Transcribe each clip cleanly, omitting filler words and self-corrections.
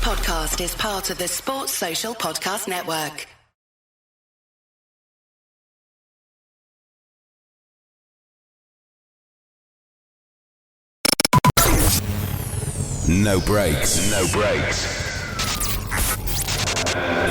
podcast is part of the Sports Social Podcast Network. No brakes. No brakes.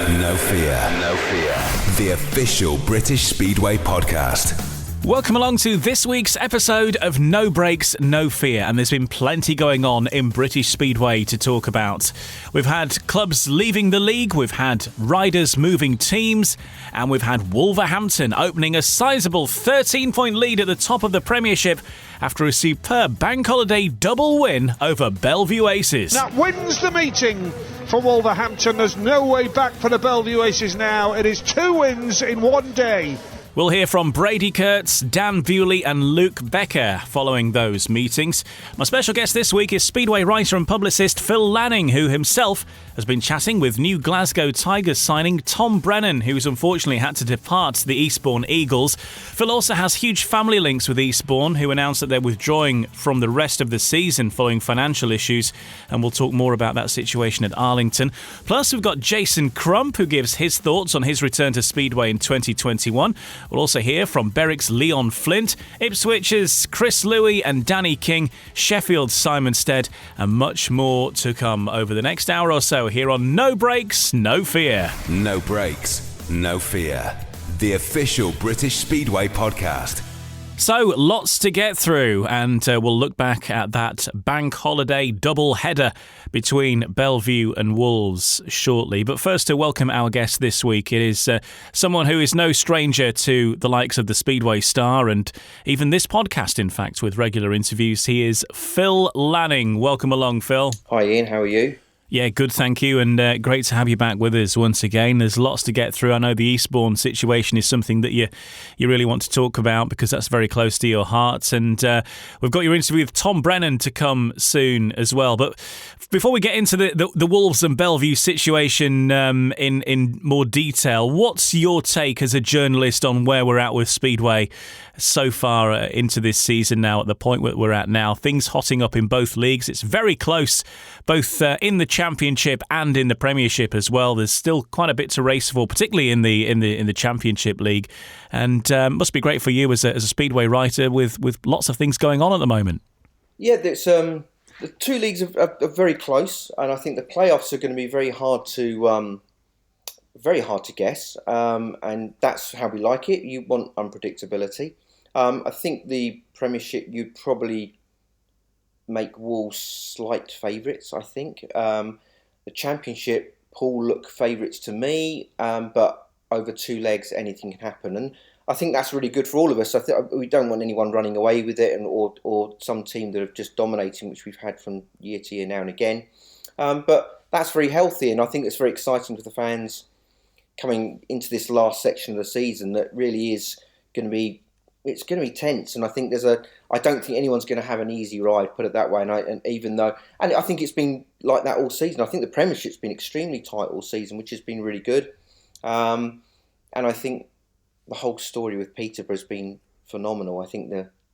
No fear. No fear. The official British Speedway podcast. Welcome along to this week's episode of No Brakes, No Fear, and there's been plenty going on in British Speedway to talk about. We've had clubs leaving the league, we've had riders moving teams, and we've had Wolverhampton opening a sizable 13-point lead at the top of the Premiership after a superb bank holiday double win over Belle Vue Aces. That wins the meeting for Wolverhampton. There's no way back for the Belle Vue Aces now. It is 2 wins in one day. We'll hear from Brady, Kurtz, Dan Bewley and Luke Becker following those meetings. My special guest this week is Speedway writer and publicist Phil Lanning, who himself has been chatting with new Glasgow Tigers signing Tom Brennan, who's unfortunately had to depart the Eastbourne Eagles. Phil also has huge family links with Eastbourne, who announced that they're withdrawing from the rest of the season following financial issues, and we'll talk more about that situation at Arlington. Plus, we've got Jason Crump, who gives his thoughts on his return to Speedway in 2021. We'll also hear from Berwick's Leon Flint, Ipswich's Chris Louis and Danny King, Sheffield's Simon Stead, and much more to come over the next hour or so here on No Brakes, No Fear. No brakes, no fear. The official British Speedway podcast. So, lots to get through, and we'll look back at that bank holiday double header between Belle Vue and Wolves shortly. But first, to welcome our guest this week, it is someone who is no stranger to the likes of the Speedway Star and even this podcast, in fact, with regular interviews. He is Phil Lanning. Welcome along, Phil. Hi, Ian. How are you? Yeah, good, thank you, and great to have you back with us once again. There's lots to get through. I know the Eastbourne situation is something that you really want to talk about because that's very close to your heart, and we've got your interview with Tom Brennan to come soon as well. But before we get into the Wolves and Belle Vue situation in more detail, what's your take as a journalist on where we're at with Speedway so far into this season now, at the point where we're at now? Things hotting up in both leagues. It's very close, both in the Championship and in the Premiership as well. There's still quite a bit to race for, particularly in the Championship League, and must be great for you as a Speedway writer with lots of things going on at the moment. Yeah, there's the two leagues are very close, and I think the playoffs are going to be very hard to guess, and that's how we like it. You want unpredictability. I think the Premiership, you'd probably make Wolves slight favourites, I think. The Championship, Paul look favourites to me, but over 2 legs, anything can happen. And I think that's really good for all of us. I think we don't want anyone running away with it, or some team that are just dominating, which we've had from year to year now and again. But that's very healthy, and I think it's very exciting for the fans coming into this last section of the season that really is going to be, it's going to be tense, and I think I don't think anyone's going to have an easy ride, put it that way. And I think it's been like that all season. I think the Premiership's been extremely tight all season, which has been really good. And I think the whole story with Peterborough has been phenomenal.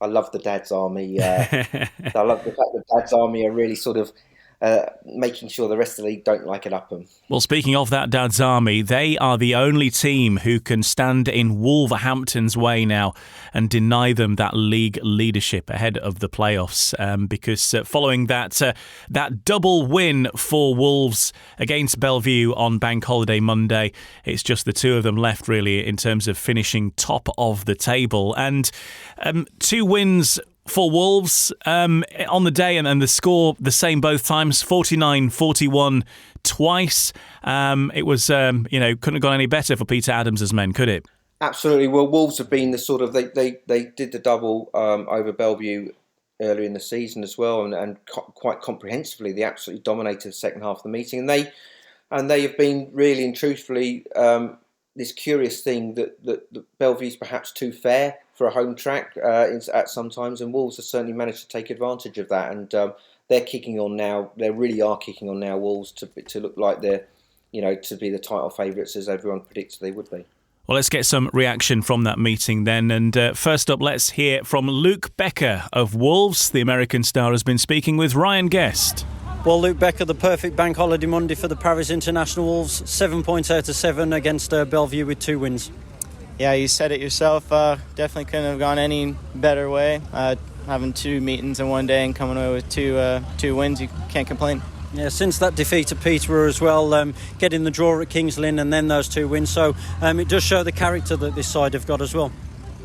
I love the Dad's Army. I love the fact that Dad's Army are really sort of making sure the rest of the league don't like it up them. Well, speaking of that Dad's Army, they are the only team who can stand in Wolverhampton's way now and deny them that league leadership ahead of the playoffs, because following that double win for Wolves against Belle Vue on Bank Holiday Monday, it's just the two of them left really in terms of finishing top of the table. And 2 wins for Wolves on the day, and the score the same both times, 49-41 twice. It was, couldn't have gone any better for Peter Adams' men, could it? Absolutely. Well, Wolves have been the sort of, they did the double over Belle Vue earlier in the season as well, and quite comprehensively. They absolutely dominated the second half of the meeting, and they have been really and truthfully this curious thing that Belle Vue's perhaps too fair for a home track at some times, and Wolves have certainly managed to take advantage of that, and they're kicking on now. They really are kicking on now, Wolves, to look like they're, to be the title favourites as everyone predicted they would be. Well, let's get some reaction from that meeting then. And first up, let's hear from Luke Becker of Wolves. The American star has been speaking with Ryan Guest. Well, Luke Becker, the perfect bank holiday Monday for the Paris International Wolves. 7 points out of 7 against Belle Vue with 2 wins. Yeah, you said it yourself. Definitely couldn't have gone any better way. Having 2 meetings in one day and coming away with two wins, you can't complain. Yeah, since that defeat at Peterborough as well, getting the draw at Kings Lynn and then those 2 wins. So it does show the character that this side have got as well.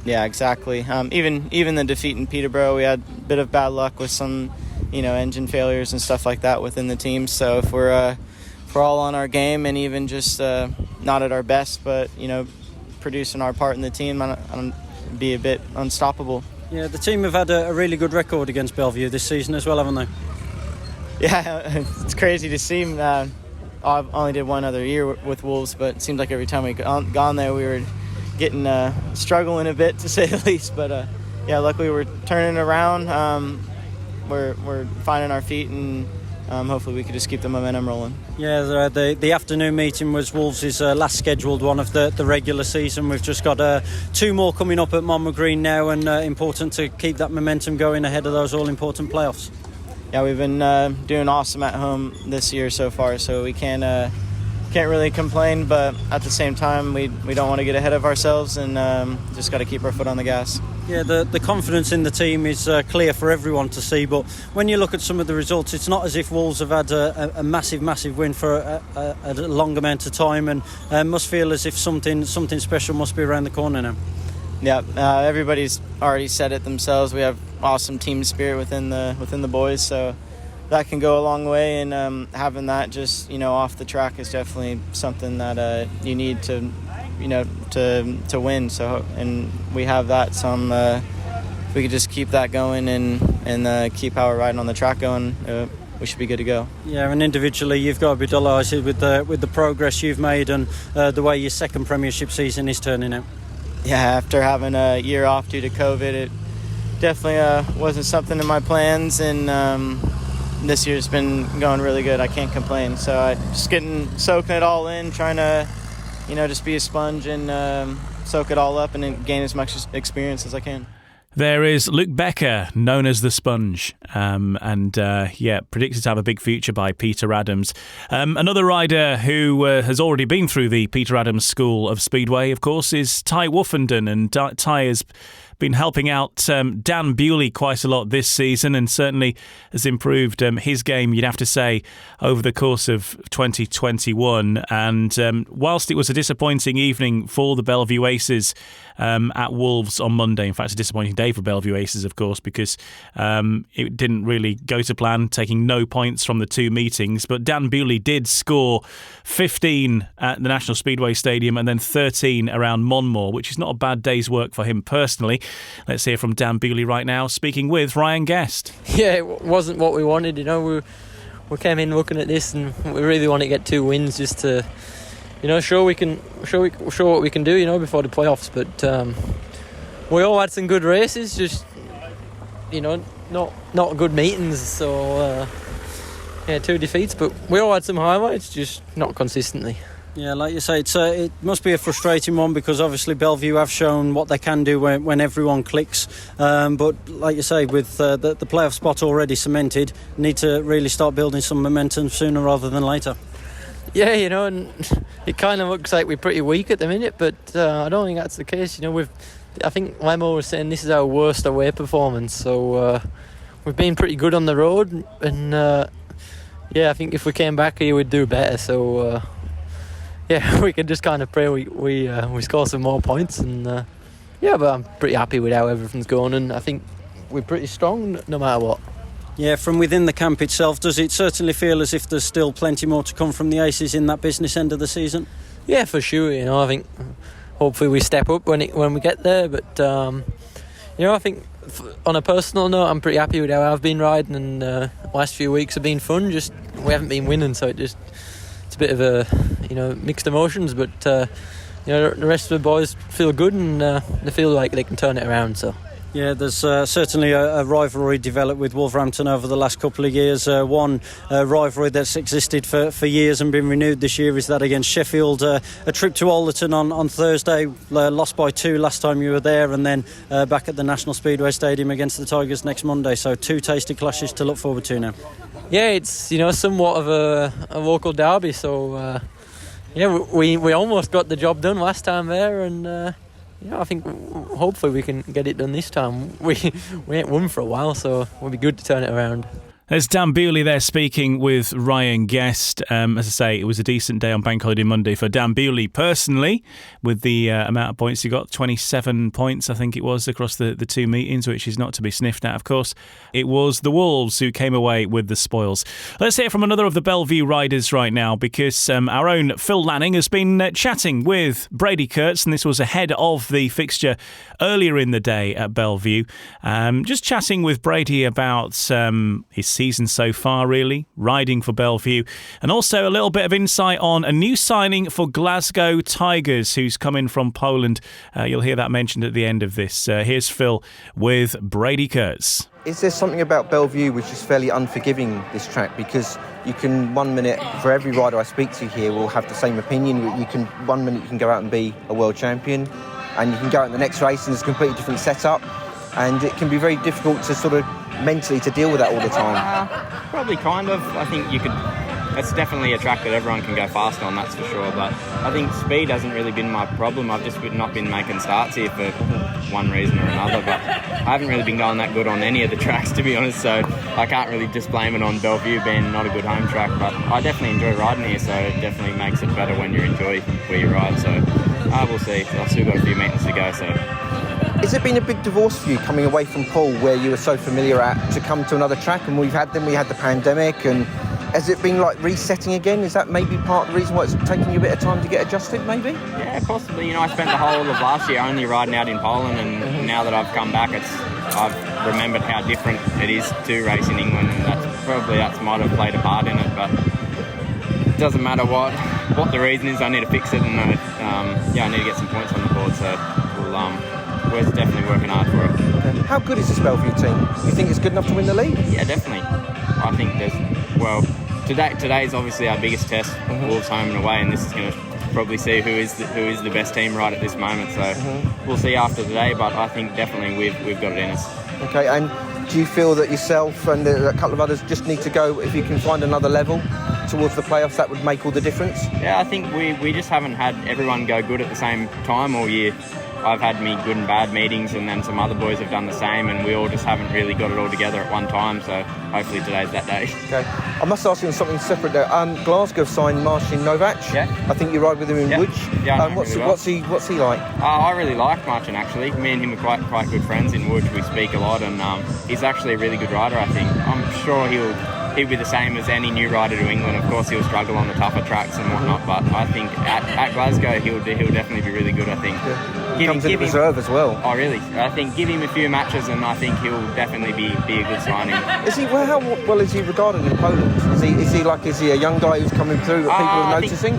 Yeah, exactly. Even the defeat in Peterborough, we had a bit of bad luck with some, engine failures and stuff like that within the team. So if we're all on our game and even just not at our best, but producing our part in the team, I'd be a bit unstoppable. Yeah, the team have had a really good record against Belle Vue this season as well, haven't they? Yeah, it's crazy to see. I only did one other year with Wolves, but it seemed like every time we gone there, we were getting struggling a bit, to say the least. But luckily we're turning around. We're finding our feet, and hopefully we could just keep the momentum rolling. Yeah, the afternoon meeting was Wolves' last scheduled one of the regular season. We've just got 2 more coming up at Monmouth Green now, and important to keep that momentum going ahead of those all-important playoffs. Yeah, we've been doing awesome at home this year so far, so we can't really complain, but at the same time we don't want to get ahead of ourselves, and just got to keep our foot on the gas. Yeah, the confidence in the team is clear for everyone to see, but when you look at some of the results, it's not as if Wolves have had a massive win for a long amount of time, and must feel as if something special must be around the corner now. Yeah, everybody's already said it themselves. We have awesome team spirit within the boys, so that can go a long way, and having that just off the track is definitely something that you need to win. So, and we have that. So if we could just keep that going and keep our riding on the track going, we should be good to go. Yeah, and individually you've got to be delighted with the progress you've made and the way your second Premiership season is turning out. Yeah, after having a year off due to COVID, it definitely wasn't something in my plans, and this year's been going really good. I can't complain. So I just soaking it all in, trying to just be a sponge and soak it all up and then gain as much experience as I can. There is Luke Becker, known as the Sponge, predicted to have a big future by Peter Adams. Another rider who has already been through the Peter Adams School of Speedway, of course, is Ty Woofenden, and Ty has been helping out Dan Bewley quite a lot this season, and certainly has improved his game, you'd have to say, over the course of 2021. And whilst it was a disappointing evening for the Belle Vue Aces at Wolves on Monday, in fact a disappointing day for Belle Vue Aces, of course, because it didn't really go to plan, taking no points from the 2 meetings, but Dan Bewley did score 15 at the National Speedway Stadium and then 13 around Monmore, which is not a bad day's work for him personally. Let's hear from Dan Bewley right now, speaking with Ryan Guest. Yeah, it wasn't what we wanted, we came in looking at this and we really want to get 2 wins just to show what we can do before the playoffs. But we all had some good races, just not good meetings, so 2 defeats, but we all had some highlights, just not consistently. Yeah, like you say, it must be a frustrating one, because obviously Belle Vue have shown what they can do when everyone clicks. But like you say, with the playoff spot already cemented, need to really start building some momentum sooner rather than later. Yeah, and it kind of looks like we're pretty weak at the minute, but I don't think that's the case. I think Lemo was saying this is our worst away performance, so we've been pretty good on the road, and I think if we came back here we'd do better. So. We can just kind of pray we score some more points, and but I'm pretty happy with how everything's going, and I think we're pretty strong no matter what. Yeah, from within the camp itself, does it certainly feel as if there's still plenty more to come from the Aces in that business end of the season? Yeah, for sure. I think hopefully we step up when we get there, but I think on a personal note, I'm pretty happy with how I've been riding, and the last few weeks have been fun. Just we haven't been winning, so it's a bit of a mixed emotions, but the rest of the boys feel good, and they feel like they can turn it around. So Yeah, there's certainly a rivalry developed with Wolverhampton over the last couple of years. One rivalry that's existed for years and been renewed this year is that against Sheffield. A trip to Alderton on Thursday, lost by 2 last time you were there, and then back at the National Speedway Stadium against the Tigers next Monday. So 2 tasty clashes to look forward to now. Yeah, it's somewhat of a local derby. So we almost got the job done last time there, and. I think hopefully we can get it done this time. We ain't won for a while, so it'll be good to turn it around. There's Dan Bewley there speaking with Ryan Guest. As I say, it was a decent day on Bank Holiday Monday for Dan Bewley personally, with the amount of points he got, 27 points I think it was across the 2 meetings, which is not to be sniffed at, of course. It was the Wolves who came away with the spoils. Let's hear from another of the Belle Vue riders right now, because our own Phil Lanning has been chatting with Brady Kurtz, and this was ahead of the fixture earlier in the day at Belle Vue. Just chatting with Brady about his season so far, really, riding for Belle Vue, and also a little bit of insight on a new signing for Glasgow Tigers, who's coming from Poland. You'll hear that mentioned at the end of this. Here's Phil with Brady Kurtz. Is there something about Belle Vue which is fairly unforgiving, this track? Because you can, 1 minute, for every rider I speak to here will have the same opinion. 1 minute you can go out and be a world champion, and you can go out in the next race and it's a completely different setup, and it can be very difficult to sort of mentally to deal with that all the time. Probably kind of. I think you could. It's definitely a track that everyone can go fast on, that's for sure. But I think speed hasn't really been my problem. I've just not been making starts here for one reason or another. But I haven't really been going that good on any of the tracks, to be honest. So I can't really just blame it on Belle Vue being not a good home track. But I definitely enjoy riding here, so it definitely makes it better when you enjoy where you ride. So we'll see. I've still got a few meetings to go. So. Has it been a big divorce for you coming away from Paul, where you were so familiar at, to come to another track? And we had the pandemic, and has it been like resetting again? Is that maybe part of the reason why it's taking you a bit of time to get adjusted, maybe? Yeah, possibly. I spent the whole of last year only riding out in Poland, and now that I've come back, I've remembered how different it is to race in England, and that might have played a part in it. But it doesn't matter what the reason is. I need to fix it, and I need to get some points on the board. So we're definitely working hard for it. Okay. How good is this Belle Vue team? Do you think it's good enough to win the league? Yeah, definitely. I think today's obviously our biggest test, Wolves home and away, and this is going to probably see who is the best team right at this moment. So we'll see after today, but I think definitely we've got it in us. Okay, and do you feel that yourself and a couple of others just need to go, if you can find another level towards the playoffs, that would make all the difference? Yeah, I think we just haven't had everyone go good at the same time all year. I've had me good and bad meetings, and then some other boys have done the same, and we all just haven't really got it all together at one time, so hopefully today's that day. Okay. I must ask you on something separate there. Glasgow signed Marcin Novak. Yeah. I think you ride with him in Łódź. Yeah, what's he like? I really like Marcin, actually. Me and him are quite good friends in Łódź. We speak a lot, and he's actually a really good rider, I think. I'm sure he'll be the same as any new rider to England. Of course, he'll struggle on the tougher tracks and whatnot, but I think at Glasgow he'll definitely be really good, I think. Yeah. He comes in reserve as well. Oh, really? I think give him a few matches and I think he'll definitely be a good signing. Is he? Well, how well is he regarded in Poland? Is he a young guy who's coming through that people are noticing?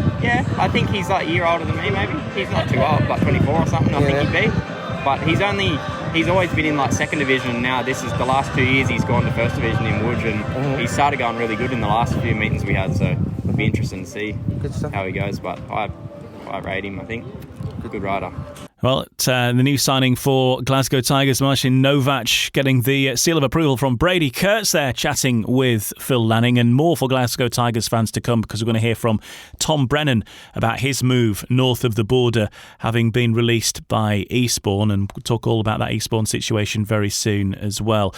I think he's like a year older than me, maybe. He's not too old, like 24 or something, I think he'd be. But he's always been in like second division, and now this is the last 2 years he's gone to first division in Łódź, and he started going really good in the last few meetings we had, so it'll be interesting to see how he goes. But I rate him, I think. Good rider. Well, the new signing for Glasgow Tigers, Marcin Novak, getting the seal of approval from Brady Kurtz there, chatting with Phil Lanning, and more for Glasgow Tigers fans to come, because we're going to hear from Tom Brennan about his move north of the border, having been released by Eastbourne, and we'll talk all about that Eastbourne situation very soon as well.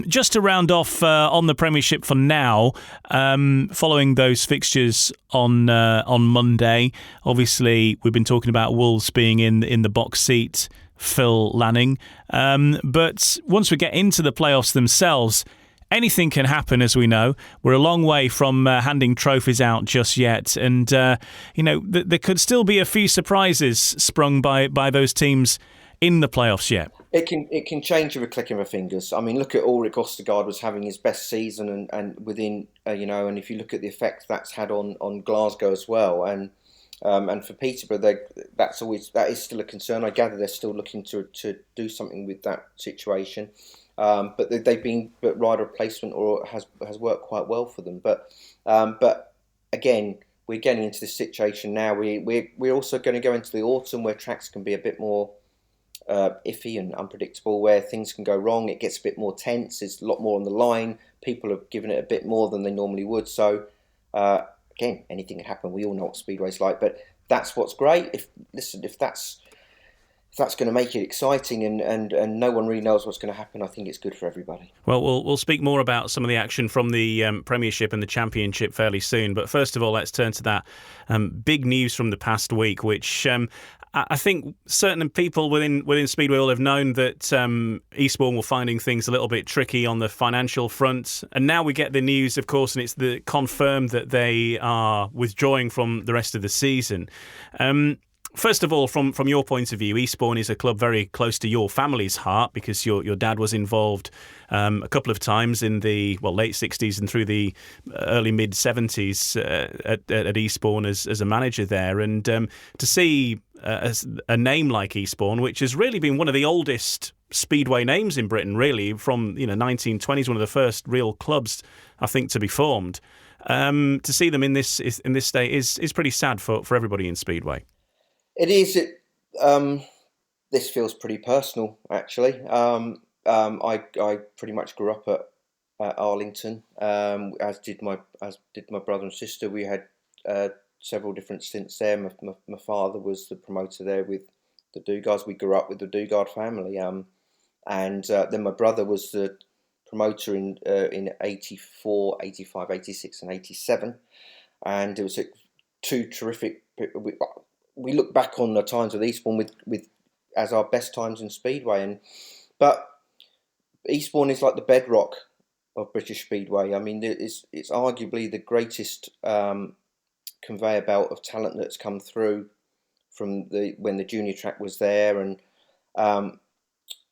Just to round off on the Premiership for now, following those fixtures on Monday, obviously we've been talking about Wolves being in the box seat, Phil Lanning. But once we get into the playoffs themselves, anything can happen, as we know. We're a long way from handing trophies out just yet. And, there could still be a few surprises sprung by those teams in the playoffs yet. It can change with a click of a fingers. I mean, look at Ulrich Ostergaard was having his best season, and within, and if you look at the effect that's had on Glasgow as well. And And for Peterborough, that is still a concern. I gather they're still looking to do something with that situation. But rider replacement has worked quite well for them. But again, we're getting into this situation now. We're also going to go into the autumn where tracks can be a bit more iffy and unpredictable, where things can go wrong. It gets a bit more tense. There's a lot more on the line. People have given it a bit more than they normally would. So again, anything can happen. We all know what Speedway's like, but that's what's great. If that's going to make it exciting and no one really knows what's going to happen, I think it's good for everybody. Well, we'll speak more about some of the action from the Premiership and the Championship fairly soon. But first of all, let's turn to that big news from the past week, which I think certain people within Speedway will have known that Eastbourne were finding things a little bit tricky on the financial front. And now we get the news, of course, and it's confirmed that they are withdrawing from the rest of the season. First of all, from your point of view, Eastbourne is a club very close to your family's heart because your dad was involved a couple of times in the late 60s and through the early mid 70s at Eastbourne as a manager there, and to see a name like Eastbourne, which has really been one of the oldest speedway names in Britain, really from 1920s, one of the first real clubs I think to be formed. To see them in this state is pretty sad for everybody in speedway. It is. This feels pretty personal, actually. I pretty much grew up at Arlington, as did my brother and sister. We had several different stints there. My father was the promoter there with the Dugards. We grew up with the Dugard family, and then my brother was the promoter in 84, 85, 86, and 87, and it was two terrific. We look back on the times with Eastbourne with as our best times in Speedway, but Eastbourne is like the bedrock of British Speedway. I mean, it's arguably the greatest conveyor belt of talent that's come through from when the junior track was there, and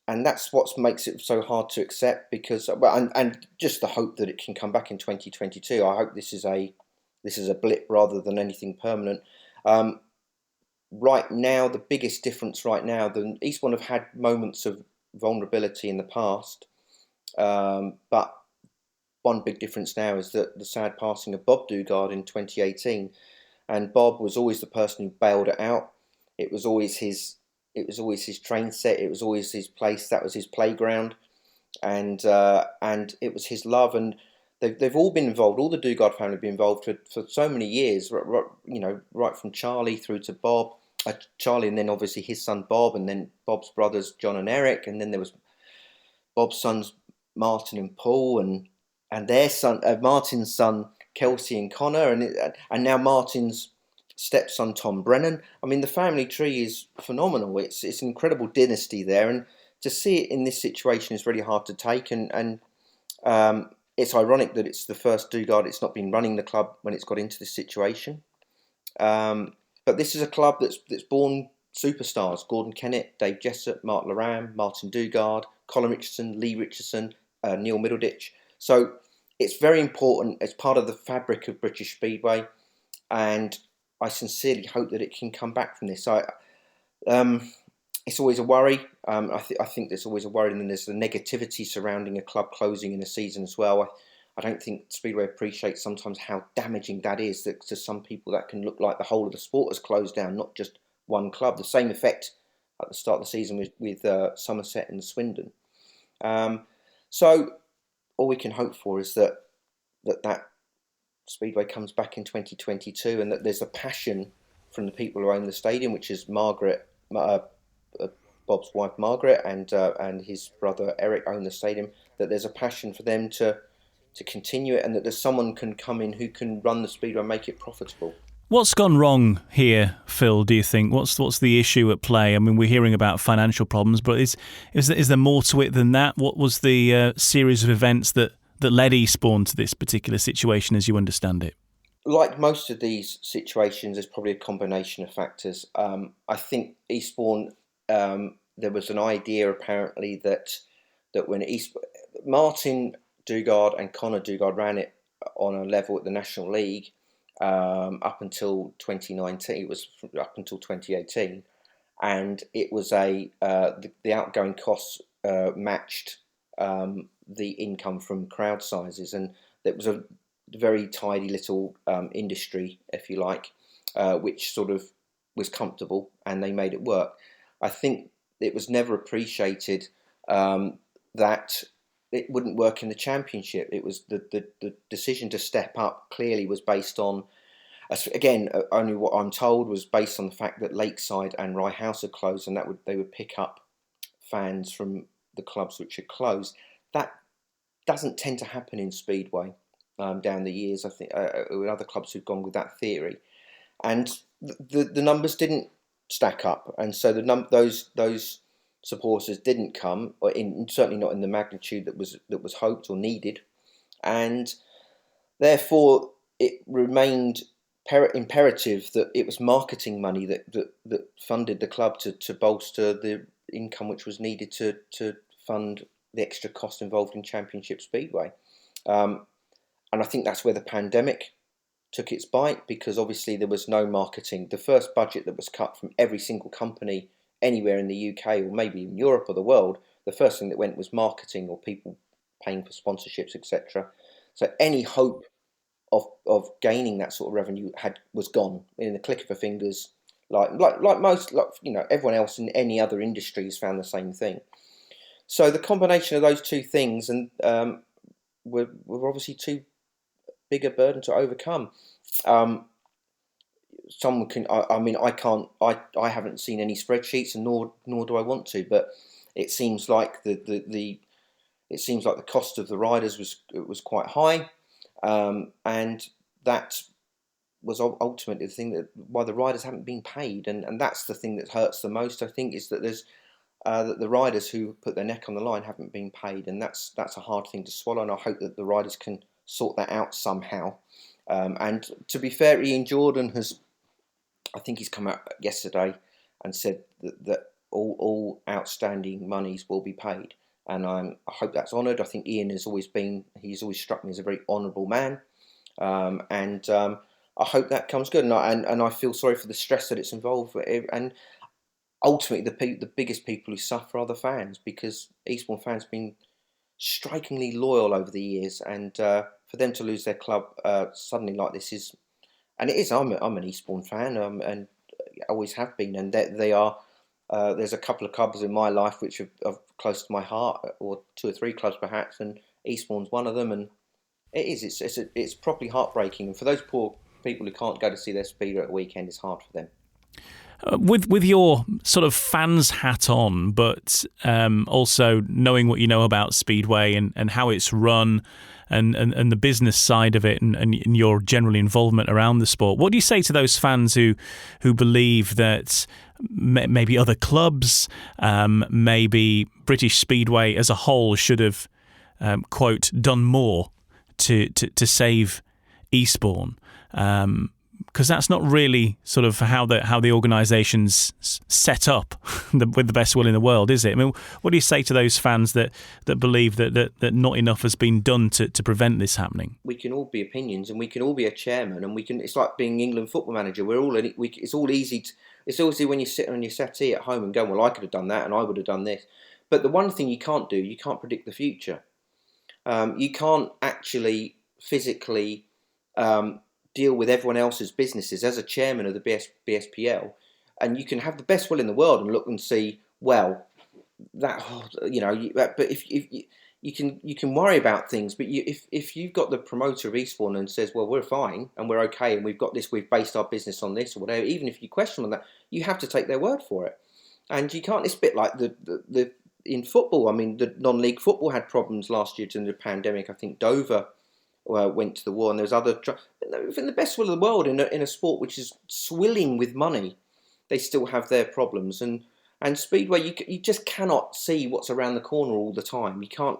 that's what makes it so hard to accept. Because and just the hope that it can come back in 2022. I hope this is a blip rather than anything permanent. Right now, the biggest difference right now, the Eastbourne have had moments of vulnerability in the past, but one big difference now is that the sad passing of Bob Dugard in 2018, and Bob was always the person who bailed it out. It was always his train set. It was always his place. That was his playground, and it was his love. And they've all been involved. All the Dugard family have been involved for so many years. Right from Charlie through to Bob. Charlie, and then obviously his son Bob, and then Bob's brothers John and Eric, and then there was Bob's sons Martin and Paul, and their son Martin's son Kelsey and Connor, and now Martin's stepson Tom Brennan. I mean, the family tree is phenomenal. It's an incredible dynasty there, and to see it in this situation is really hard to take. And it's ironic that it's the first Dugard. It's not been running the club when it's got into this situation. But this is a club that's born superstars: Gordon Kennett, Dave Jessup, Mark Laram, Martin Dugard, Colin Richardson, Lee Richardson, Neil Middleditch. So it's very important. It's part of the fabric of British Speedway, and I sincerely hope that it can come back from this. It's always a worry. I think there's always a worry, and then there's the negativity surrounding a club closing in a season as well. I don't think Speedway appreciates sometimes how damaging that is. That to some people that can look like the whole of the sport has closed down, not just one club. The same effect at the start of the season with Somerset and Swindon. So all we can hope for is that Speedway comes back in 2022, and that there's a passion from the people who own the stadium, which is Margaret, Bob's wife Margaret, and his brother Eric own the stadium. That there's a passion for them to continue it, and that there's someone can come in who can run the Speedway and make it profitable. What's gone wrong here, Phil, do you think? What's the issue at play? I mean, we're hearing about financial problems, but is there more to it than that? What was the series of events that led Eastbourne to this particular situation, as you understand it? Like most of these situations, there's probably a combination of factors. I think Eastbourne, there was an idea apparently that when Martin Dugard and Connor Dugard ran it on a level at the National League, up until 2019. It was up until 2018, and it was the outgoing costs matched the income from crowd sizes, and it was a very tidy little industry, if you like, which sort of was comfortable, and they made it work. I think it was never appreciated that it wouldn't work in the Championship. It was the decision to step up clearly was based on, again, only what I'm told was based on the fact that Lakeside and Rye House had closed, and they would pick up fans from the clubs which had closed. That doesn't tend to happen in Speedway down the years. I think with other clubs who've gone with that theory, and the numbers didn't stack up, and so those supporters didn't come, or certainly not in the magnitude that was hoped or needed, and therefore it remained imperative that it was marketing money that funded the club to bolster the income which was needed to fund the extra cost involved in Championship Speedway. And I think that's where the pandemic took its bite, because obviously there was no marketing. The first budget that was cut from every single company anywhere in the UK, or maybe in Europe or the world, the first thing that went was marketing, or people paying for sponsorships, etc. So any hope of gaining that sort of revenue was gone in the click of a fingers. Like most, everyone else in any other industry has found the same thing. So the combination of those two things and were obviously too big a burden to overcome. Someone can. I haven't seen any spreadsheets, and nor do I want to. But it seems like the cost of the riders was quite high, and that was ultimately the thing that why the riders haven't been paid, and that's the thing that hurts the most. I think is that there's that the riders who put their neck on the line haven't been paid, and that's a hard thing to swallow. And I hope that the riders can sort that out somehow. And to be fair, Ian Jordan I think he's come out yesterday and said that all outstanding monies will be paid, and I hope that's honoured. I think Ian he's always struck me as a very honourable man, and I hope that comes good. And I feel sorry for the stress that it's involved, and ultimately the biggest people who suffer are the fans, because Eastbourne fans have been strikingly loyal over the years, and for them to lose their club suddenly like this is, and it is. I'm an Eastbourne fan, and always have been, and they are. There's a couple of clubs in my life which are close to my heart, or two or three clubs perhaps, and Eastbourne's one of them, and it's properly heartbreaking, and for those poor people who can't go to see their speeder at a weekend, it's hard for them. With your sort of fans hat on, but also knowing what you know about Speedway and how it's run and the business side of it and your general involvement around the sport, what do you say to those fans who believe that maybe other clubs, maybe British Speedway as a whole should have, quote, done more to save Eastbourne? Because that's not really sort of how the organisation's set up with the best will in the world, is it? I mean, what do you say to those fans that believe that not enough has been done to prevent this happening? We can all be opinions, and we can all be a chairman, and we can. It's like being England football manager. It's all easy. It's easy when you sit on your settee at home and go, well, I could have done that, and I would have done this. But the one thing you can't do, you can't predict the future. You can't actually physically deal with everyone else's businesses as a chairman of the BSPL, and you can have the best will in the world and look and see, well, but if you can worry about things, but if you've got the promoter of Eastbourne and says, well, we're fine and we're okay and we've got this, we've based our business on this or whatever, even if you question on that, you have to take their word for it, and you can't. It's a bit like the in football. I mean, the non-league football had problems last year during the pandemic. I think Dover went to the war, and there's other. In the best will of the world, in a sport which is swilling with money, they still have their problems. And Speedway, you just cannot see what's around the corner all the time. You can't.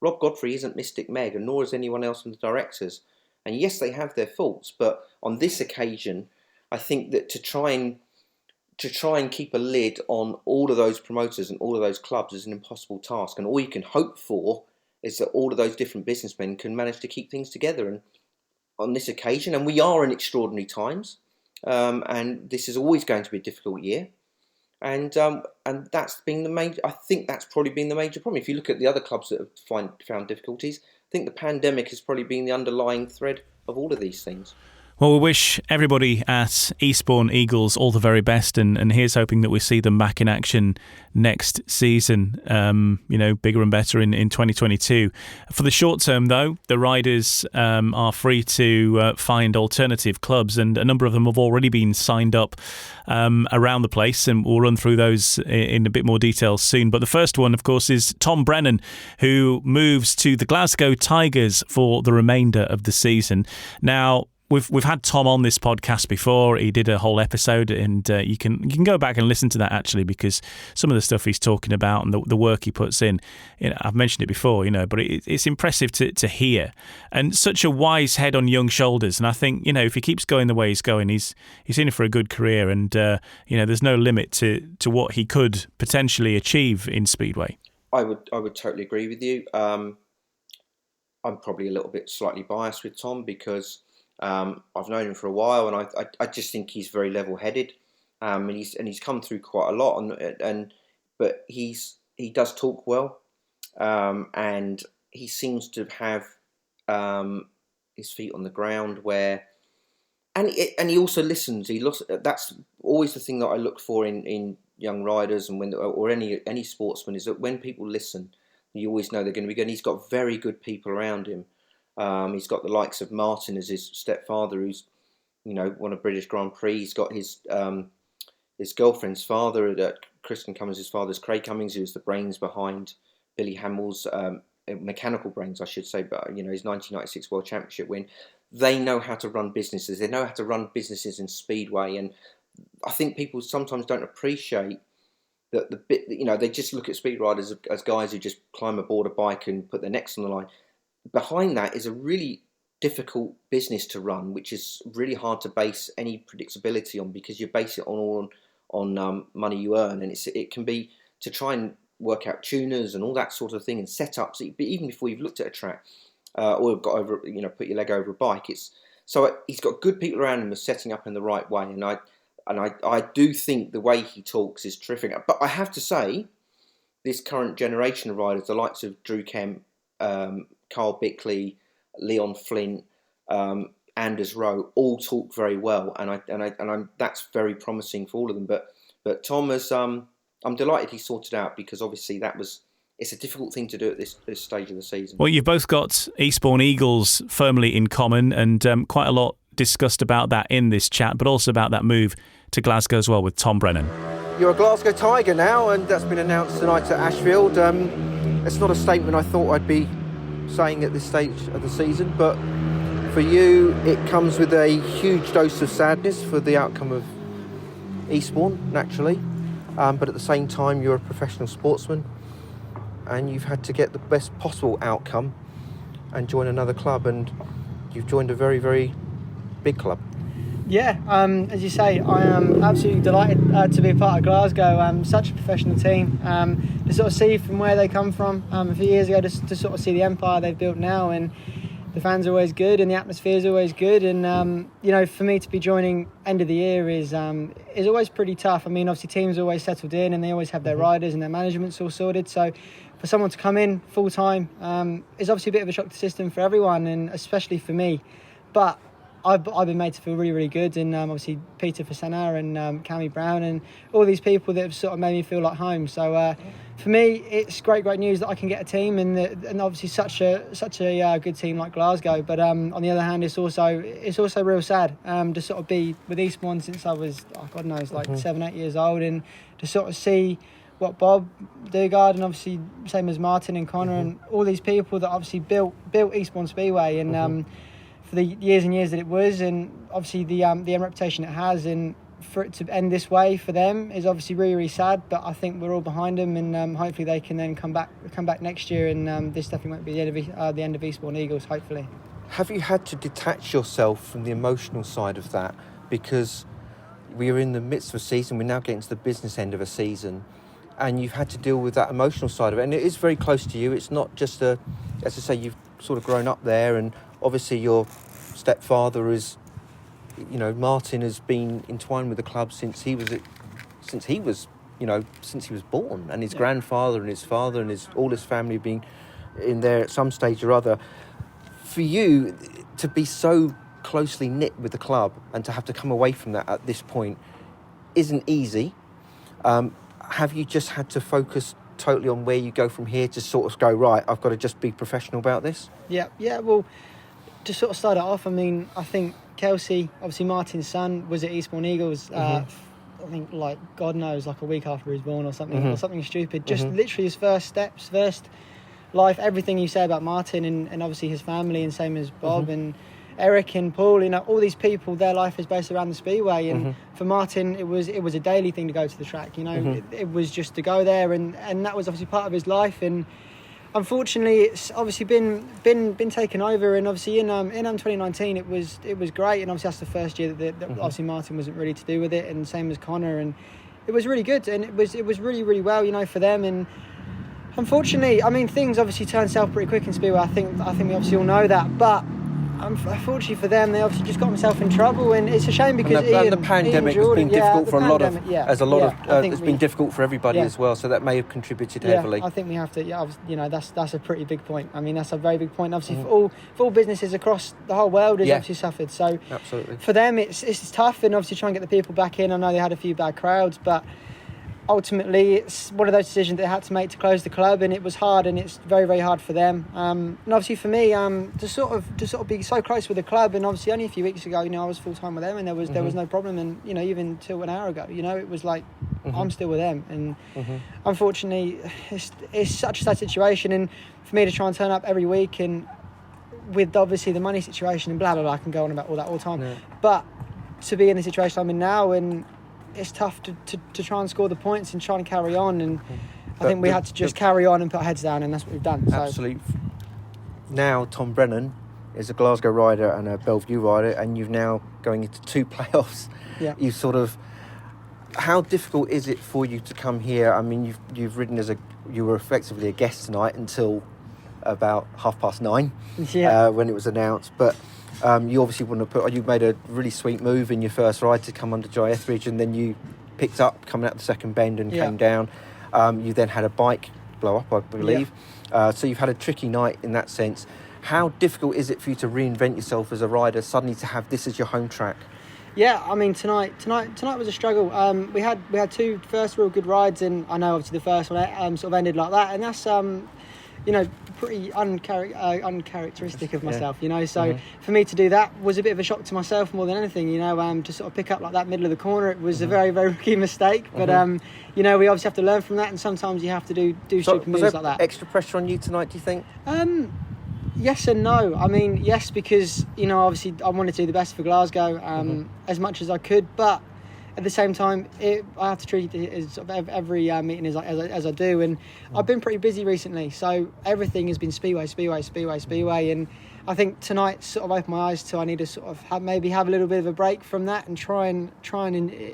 Rob Godfrey isn't Mystic Meg, and nor is anyone else from the directors. And yes, they have their faults, but on this occasion, I think that to try and keep a lid on all of those promoters and all of those clubs is an impossible task. And all you can hope for is that all of those different businessmen can manage to keep things together. And on this occasion, and we are in extraordinary times, and this is always going to be a difficult year, and that's been the main. I think that's probably been the major problem. If you look at the other clubs that have found difficulties, I think the pandemic has probably been the underlying thread of all of these things. Well, we wish everybody at Eastbourne Eagles all the very best, and here's hoping that we see them back in action next season, bigger and better in 2022. For the short term, though, the riders are free to find alternative clubs, and a number of them have already been signed up around the place, and we'll run through those in a bit more detail soon. But the first one, of course, is Tom Brennan, who moves to the Glasgow Tigers for the remainder of the season. Now, We've had Tom on this podcast before. He did a whole episode, and you can go back and listen to that, actually, because some of the stuff he's talking about and the work he puts in, I've mentioned it before, but it's impressive to hear, and such a wise head on young shoulders. And I think, if he keeps going the way he's going, he's in for a good career, and there's no limit to what he could potentially achieve in Speedway. I would totally agree with you. I'm probably a little bit slightly biased with Tom because I've known him for a while, and I just think he's very level-headed, and he's come through quite a lot, but he does talk well, and he seems to have his feet on the ground and he also listens. That's always the thing that I look for in young riders and any sportsman, is that when people listen, you always know they're going to be good. And he's got very good people around him. He's got the likes of Martin as his stepfather, who's, won a British Grand Prix. He's got his girlfriend's father, Kristen Cummins, his father's Craig Cummins, who's the brains behind Billy Hamill's mechanical brains, I should say, but his 1996 World Championship win. They know how to run businesses. They know how to run businesses in Speedway, and I think people sometimes don't appreciate that they just look at speed riders as guys who just climb aboard a bike and put their necks on the line. Behind that is a really difficult business to run, which is really hard to base any predictability on, because you base it on money you earn, and it can be to try and work out tuners and all that sort of thing and setups, even before you've looked at a track or got over, put your leg over a bike. So he's got good people around him who are setting up in the right way, and I do think the way he talks is terrific. But I have to say, this current generation of riders, the likes of Drew Kemp, Carl Bickley, Leon Flint, Anders Rowe, all talk very well, and that's very promising for all of them. But Tom has, I'm delighted he sorted out, because obviously it's a difficult thing to do at this stage of the season. Well, you've both got Eastbourne Eagles firmly in common, and quite a lot discussed about that in this chat, but also about that move to Glasgow as well with Tom Brennan. You're a Glasgow Tiger now, and that's been announced tonight at Ashfield. It's not a statement I thought I'd be saying at this stage of the season, but for you it comes with a huge dose of sadness for the outcome of Eastbourne, naturally, but at the same time you're a professional sportsman and you've had to get the best possible outcome and join another club, and you've joined a very, very big club. Yeah, as you say, I am absolutely delighted to be a part of Glasgow. Such a professional team. To sort of see from where they come from a few years ago, to sort of see the empire they've built now, and the fans are always good and the atmosphere is always good. And for me to be joining end of the year is always pretty tough. I mean, obviously teams are always settled in and they always have their riders and their management's all sorted. So for someone to come in full time is obviously a bit of a shock to the system for everyone, and especially for me. But I've been made to feel really, really good, and obviously Peter Fasana and Cammy Brown and all these people that have sort of made me feel like home. So for me, it's great news that I can get a team, and obviously such a good team like Glasgow. But on the other hand, it's also real sad to sort of be with Eastbourne since I was, God knows, like 7-8 years old, and to sort of see what Bob Dugard and obviously same as Martin and Connor and all these people that obviously built Eastbourne Speedway, and for the years and years that it was, and obviously the reputation it has, and for it to end this way for them is obviously really, really sad. But I think we're all behind them, and hopefully they can then come back next year, and this definitely won't be the end of Eastbourne Eagles, hopefully. Have you had to detach yourself from the emotional side of that? Because we're in the midst of a season, we're now getting to the business end of a season, and you've had to deal with that emotional side of it, and it is very close to you. It's not just as I say, you've sort of grown up there, and obviously you're stepfather is, Martin has been entwined with the club since he was born, and his grandfather and his father and all his family being in there at some stage or other. For you to be so closely knit with the club and to have to come away from that at this point isn't easy. Have you just had to focus totally on where you go from here to sort of go, right, I've got to just be professional about this? Yeah, well, to sort of start it off, I mean, I think Kelsey, obviously Martin's son, was at Eastbourne Eagles, I think, like, God knows, like a week after he was born or something, or something stupid. Just literally his first steps, first life, everything you say about Martin and obviously his family, and same as Bob and Eric and Paul, all these people, their life is based around the Speedway. And for Martin, it was a daily thing to go to the track, it was just to go there, and that was obviously part of his life. And unfortunately, it's obviously been taken over. And obviously in 2019, it was great. And obviously that's the first year that obviously Martin wasn't really to do with it, and same as Connor. And it was really good, and it was really, really well, for them. And unfortunately, I mean, things obviously turn south pretty quick in Speedway. I think we obviously all know that, but unfortunately for them, they obviously just got themselves in trouble, and it's a shame because the pandemic has been difficult for a lot of. It's been difficult for everybody as well, so that may have contributed heavily. I think we have to. That's a pretty big point. I mean, that's a very big point. Obviously, for all businesses across the whole world has obviously suffered. So absolutely, for them, it's tough, and obviously try and get the people back in. I know they had a few bad crowds, but ultimately it's one of those decisions they had to make to close the club, and it was hard, and it's very, very hard for them. And obviously for me, to sort of be so close with the club, and obviously only a few weeks ago, I was full time with them, and there was no problem, and even till an hour ago, it was like I'm still with them, and unfortunately it's such a sad situation, and for me to try and turn up every week, and with obviously the money situation and blah blah blah, I can go on about all that all the time, but to be in the situation I'm in now, and it's tough to try and score the points and try and carry on, and I think we had to just carry on and put our heads down, and that's what we've done. Absolutely. Now Tom Brennan is a Glasgow rider and a Belle Vue rider, and you've now going into 2 playoffs. Yeah. You how difficult is it for you to come here? I mean, you've ridden you were effectively a guest tonight until about 9:30 when it was announced, but you obviously you made a really sweet move in your first ride to come under Jai Etheridge, and then you picked up coming out the second bend and came down. You then had a bike blow up, I believe. So you've had a tricky night in that sense. How difficult is it for you to reinvent yourself as a rider, suddenly to have this as your home track? Yeah, I mean, tonight was a struggle. We had 2 first real good rides, and I know obviously the first one sort of ended like that, and that's pretty uncharacteristic of myself, so for me to do that was a bit of a shock to myself more than anything, to sort of pick up like that middle of the corner. It was a very, very rookie mistake, but we obviously have to learn from that, and sometimes you have to do stupid moves like that. Extra pressure on you tonight, do you think? Yes and no. I mean, yes, because obviously I wanted to do the best for Glasgow as much as I could, but at the same time, I have to treat it as sort of every meeting as I do, and I've been pretty busy recently, so everything has been Speedway, and I think tonight sort of opened my eyes to I need to sort of have a little bit of a break from that and try and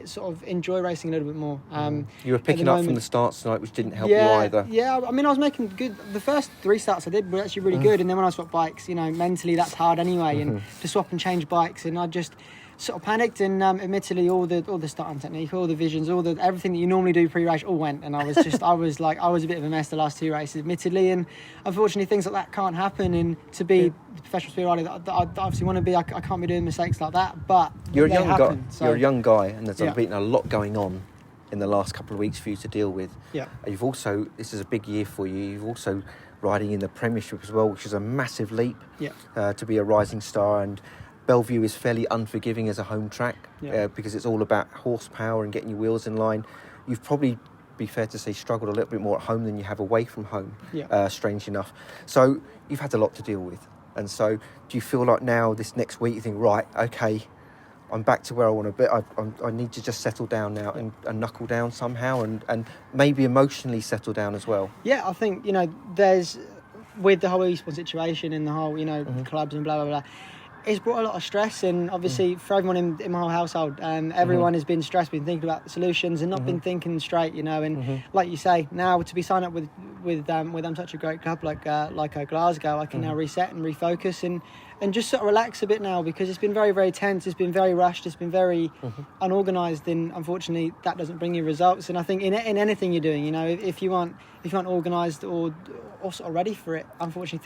sort of enjoy racing a little bit more. You were picking up from the starts tonight, which didn't help you either. Yeah, I mean, I was making good. The first 3 starts I did were actually really good, and then when I swapped bikes, mentally that's hard anyway, and to swap and change bikes, and I just sort of panicked, and admittedly all the starting technique, all the visions, everything that you normally do pre-race all went, and I was a bit of a mess the last 2 races, admittedly, and unfortunately things like that can't happen, and to be the professional speed rider that I obviously want to be, I can't be doing mistakes like that, but you're a young guy. So. You're a young guy, and there's been a lot going on in the last couple of weeks for you to deal with. Yeah. You've also, this is a big year for you. You've also riding in the Premiership as well, which is a massive leap to be a rising star, and Belle Vue is fairly unforgiving as a home track because it's all about horsepower and getting your wheels in line. You've probably, be fair to say, struggled a little bit more at home than you have away from home, strange enough. So you've had a lot to deal with. And so do you feel like now, this next week, you think, right, okay, I'm back to where I want to be. I need to just settle down now and knuckle down somehow and maybe emotionally settle down as well? Yeah, I think, there's, with the whole Eastbourne situation and the whole, clubs and blah, blah, blah, it's brought a lot of stress, and obviously for everyone in my whole household, everyone has been stressed, been thinking about the solutions and not been thinking straight, and like you say, now to be signed up with such a great club like Glasgow, I can now reset and refocus and just sort of relax a bit now, because it's been very, very tense, it's been very rushed, it's been very unorganised, and unfortunately that doesn't bring you results. And I think in anything you're doing, if you aren't organised or sort of ready for it, unfortunately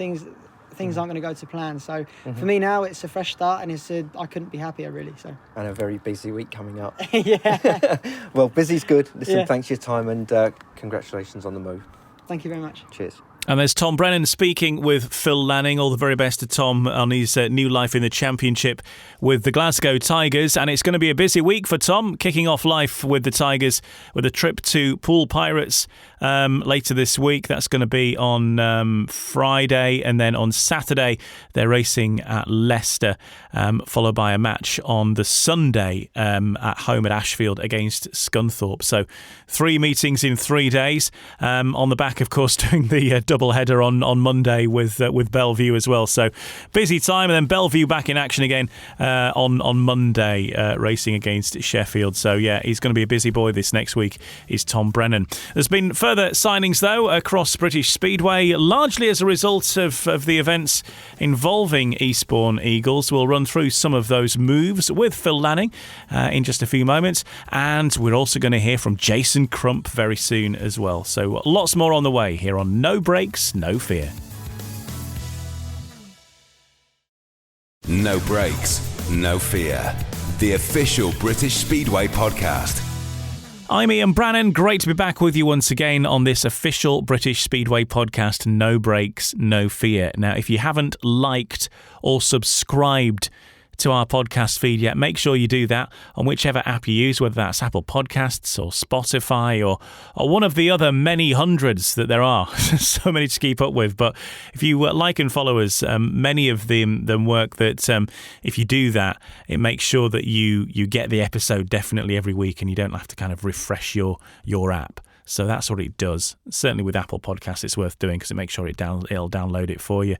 things aren't going to go to plan. So for me now, it's a fresh start, and I couldn't be happier, really. So. And a very busy week coming up. Yeah. Well, busy's good. Listen, thanks for your time, and congratulations on the move. Thank you very much. Cheers. And there's Tom Brennan speaking with Phil Lanning. All the very best to Tom on his new life in the Championship with the Glasgow Tigers. And it's going to be a busy week for Tom, kicking off life with the Tigers with a trip to Poole Pirates later this week. That's going to be on Friday. And then on Saturday, they're racing at Leicester, followed by a match on the Sunday at home at Ashfield against Scunthorpe. So 3 meetings in 3 days. On the back, of course, doing the double header on Monday with Belle Vue as well. So busy time, and then Belle Vue back in action again on Monday, racing against Sheffield. So yeah, he's going to be a busy boy this next week, is Tom Brennan. There's been further signings though across British Speedway, largely as a result of the events involving Eastbourne Eagles. We'll run through some of those moves with Phil Lanning in just a few moments, and we're also going to hear from Jason Crump very soon as well. So lots more on the way here on No Brakes, No Fear. No Brakes, No Fear. The official British Speedway podcast. I'm Ian Brannan. Great to be back with you once again on this official British Speedway podcast, No Brakes, No Fear. Now, if you haven't liked or subscribed to our podcast feed yet, make sure you do that on whichever app you use, whether that's Apple Podcasts or Spotify or one of the other many hundreds that there are. So many to keep up with. But if you like and follow us, many of them work that if you do that, it makes sure that you get the episode definitely every week, and you don't have to kind of refresh your app. So that's what it does. Certainly with Apple Podcasts, it's worth doing because it makes sure it'll download it for you.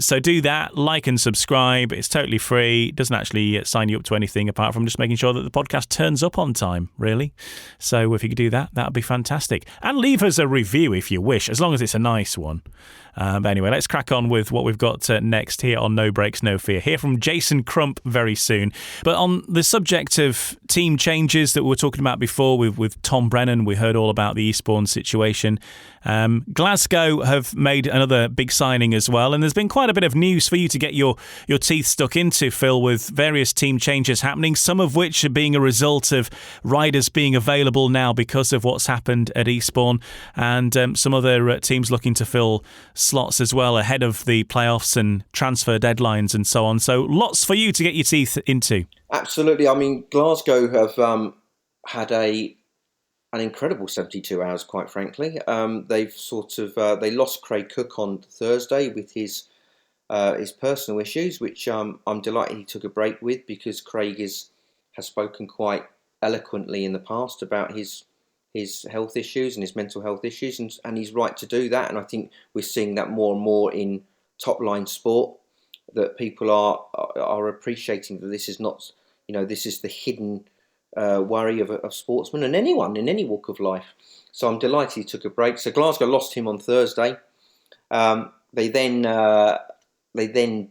So do that, like and subscribe. It's totally free. It doesn't actually sign you up to anything apart from just making sure that the podcast turns up on time, really. So if you could do that, that would be fantastic. And leave us a review if you wish, as long as it's a nice one. But anyway, let's crack on with what we've got next here on No Brakes, No Fear. Hear from Jason Crump very soon. But on the subject of team changes that we were talking about before with Tom Brennan, we heard all about the Eastbourne situation. Glasgow have made another big signing as well, and there's been quite a bit of news for you to get your teeth stuck into, Phil, with various team changes happening, some of which are being a result of riders being available now because of what's happened at Eastbourne, and some other teams looking to fill slots as well ahead of the playoffs and transfer deadlines and so on. So lots for you to get your teeth into. Absolutely. I mean, Glasgow have had an incredible 72 hours, quite frankly. They've they lost Craig Cook on Thursday with his personal issues, which I'm delighted he took a break with, because Craig has spoken quite eloquently in the past about his health issues and his mental health issues, and he's right to do that. And I think we're seeing that more and more in top line sport, that people are appreciating that this is not, this is the hidden worry of sportsmen and anyone in any walk of life. So I'm delighted he took a break. So Glasgow lost him on Thursday. They then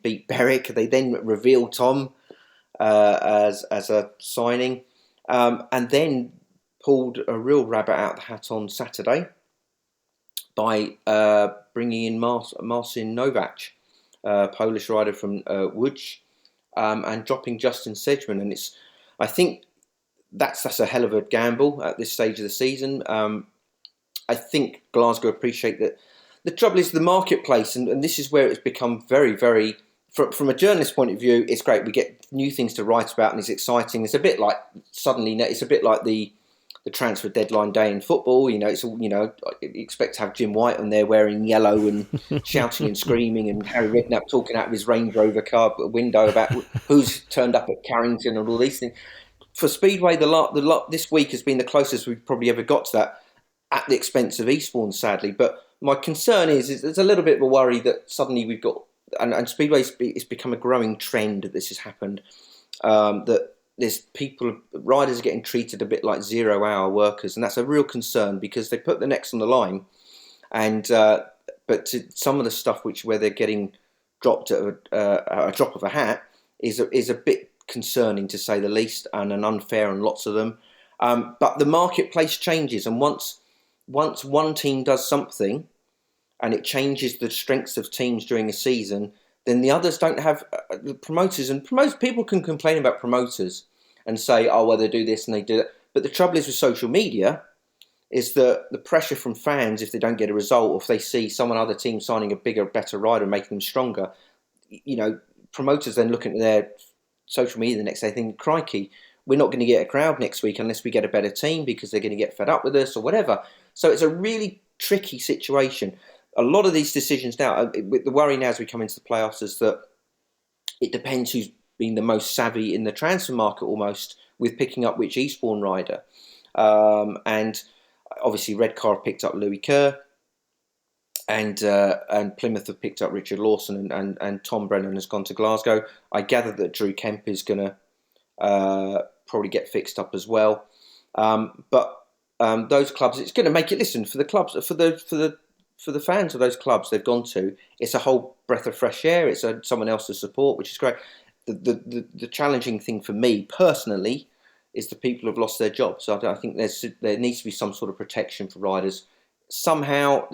beat Berwick. They then revealed Tom as a signing, and then pulled a real rabbit out of the hat on Saturday by bringing in Marcin Novak, Polish rider from Łódź, and dropping Justin Sedgman. And I think that's a hell of a gamble at this stage of the season. I think Glasgow appreciate that. The trouble is the marketplace, and this is where it's become very, very, from a journalist point of view, it's great. We get new things to write about, and it's exciting. It's a bit like the transfer deadline day in football. You expect to have Jim White on there wearing yellow and shouting and screaming, and Harry Redknapp talking out of his Range Rover car window about who's turned up at Carrington and all these things. For Speedway, this week has been the closest we've probably ever got to that, at the expense of Eastbourne, sadly. But my concern is there's a little bit of a worry that suddenly we've got and Speedway it's become a growing trend that this has happened. That there's riders are getting treated a bit like 0-hour workers, and that's a real concern because they put their necks on the line, and but to some of the stuff where they're getting dropped at a drop of a hat is a bit concerning, to say the least, and unfair on lots of them. But the marketplace changes, and once one team does something and it changes the strengths of teams during a season, then the others don't have promoters. And people can complain about promoters and say, oh, well, they do this and they do that. But the trouble is with social media is that the pressure from fans, if they don't get a result, or if they see other team signing a bigger, better rider and making them stronger, promoters then look at their social media the next day thinking, crikey, we're not going to get a crowd next week unless we get a better team because they're going to get fed up with us or whatever. So it's a really tricky situation. A lot of these decisions now, the worry now as we come into the playoffs is that it depends who's been the most savvy in the transfer market almost with picking up which Eastbourne rider. And obviously Redcar picked up Louis Kerr and Plymouth have picked up Richard Lawson and Tom Brennan has gone to Glasgow. I gather that Drew Kemp is going to probably get fixed up as well. But those clubs, it's going to make it, listen, for the clubs, for the fans of those clubs they've gone to, it's a whole breath of fresh air. It's someone else to support, which is great. The challenging thing for me personally is the people who have lost their jobs. So I think there needs to be some sort of protection for riders. Somehow,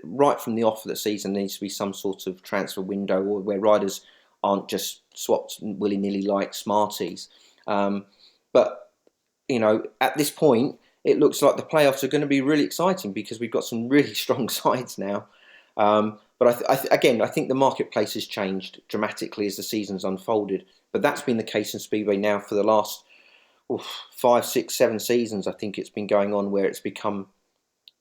right from the off of the season, there needs to be some sort of transfer window where riders aren't just swapped willy-nilly like Smarties. But, at this point, it looks like the playoffs are going to be really exciting because we've got some really strong sides now. But I think the marketplace has changed dramatically as the season's unfolded. But that's been the case in Speedway now for the last 5, 6, 7 seasons. I think it's been going on where it's become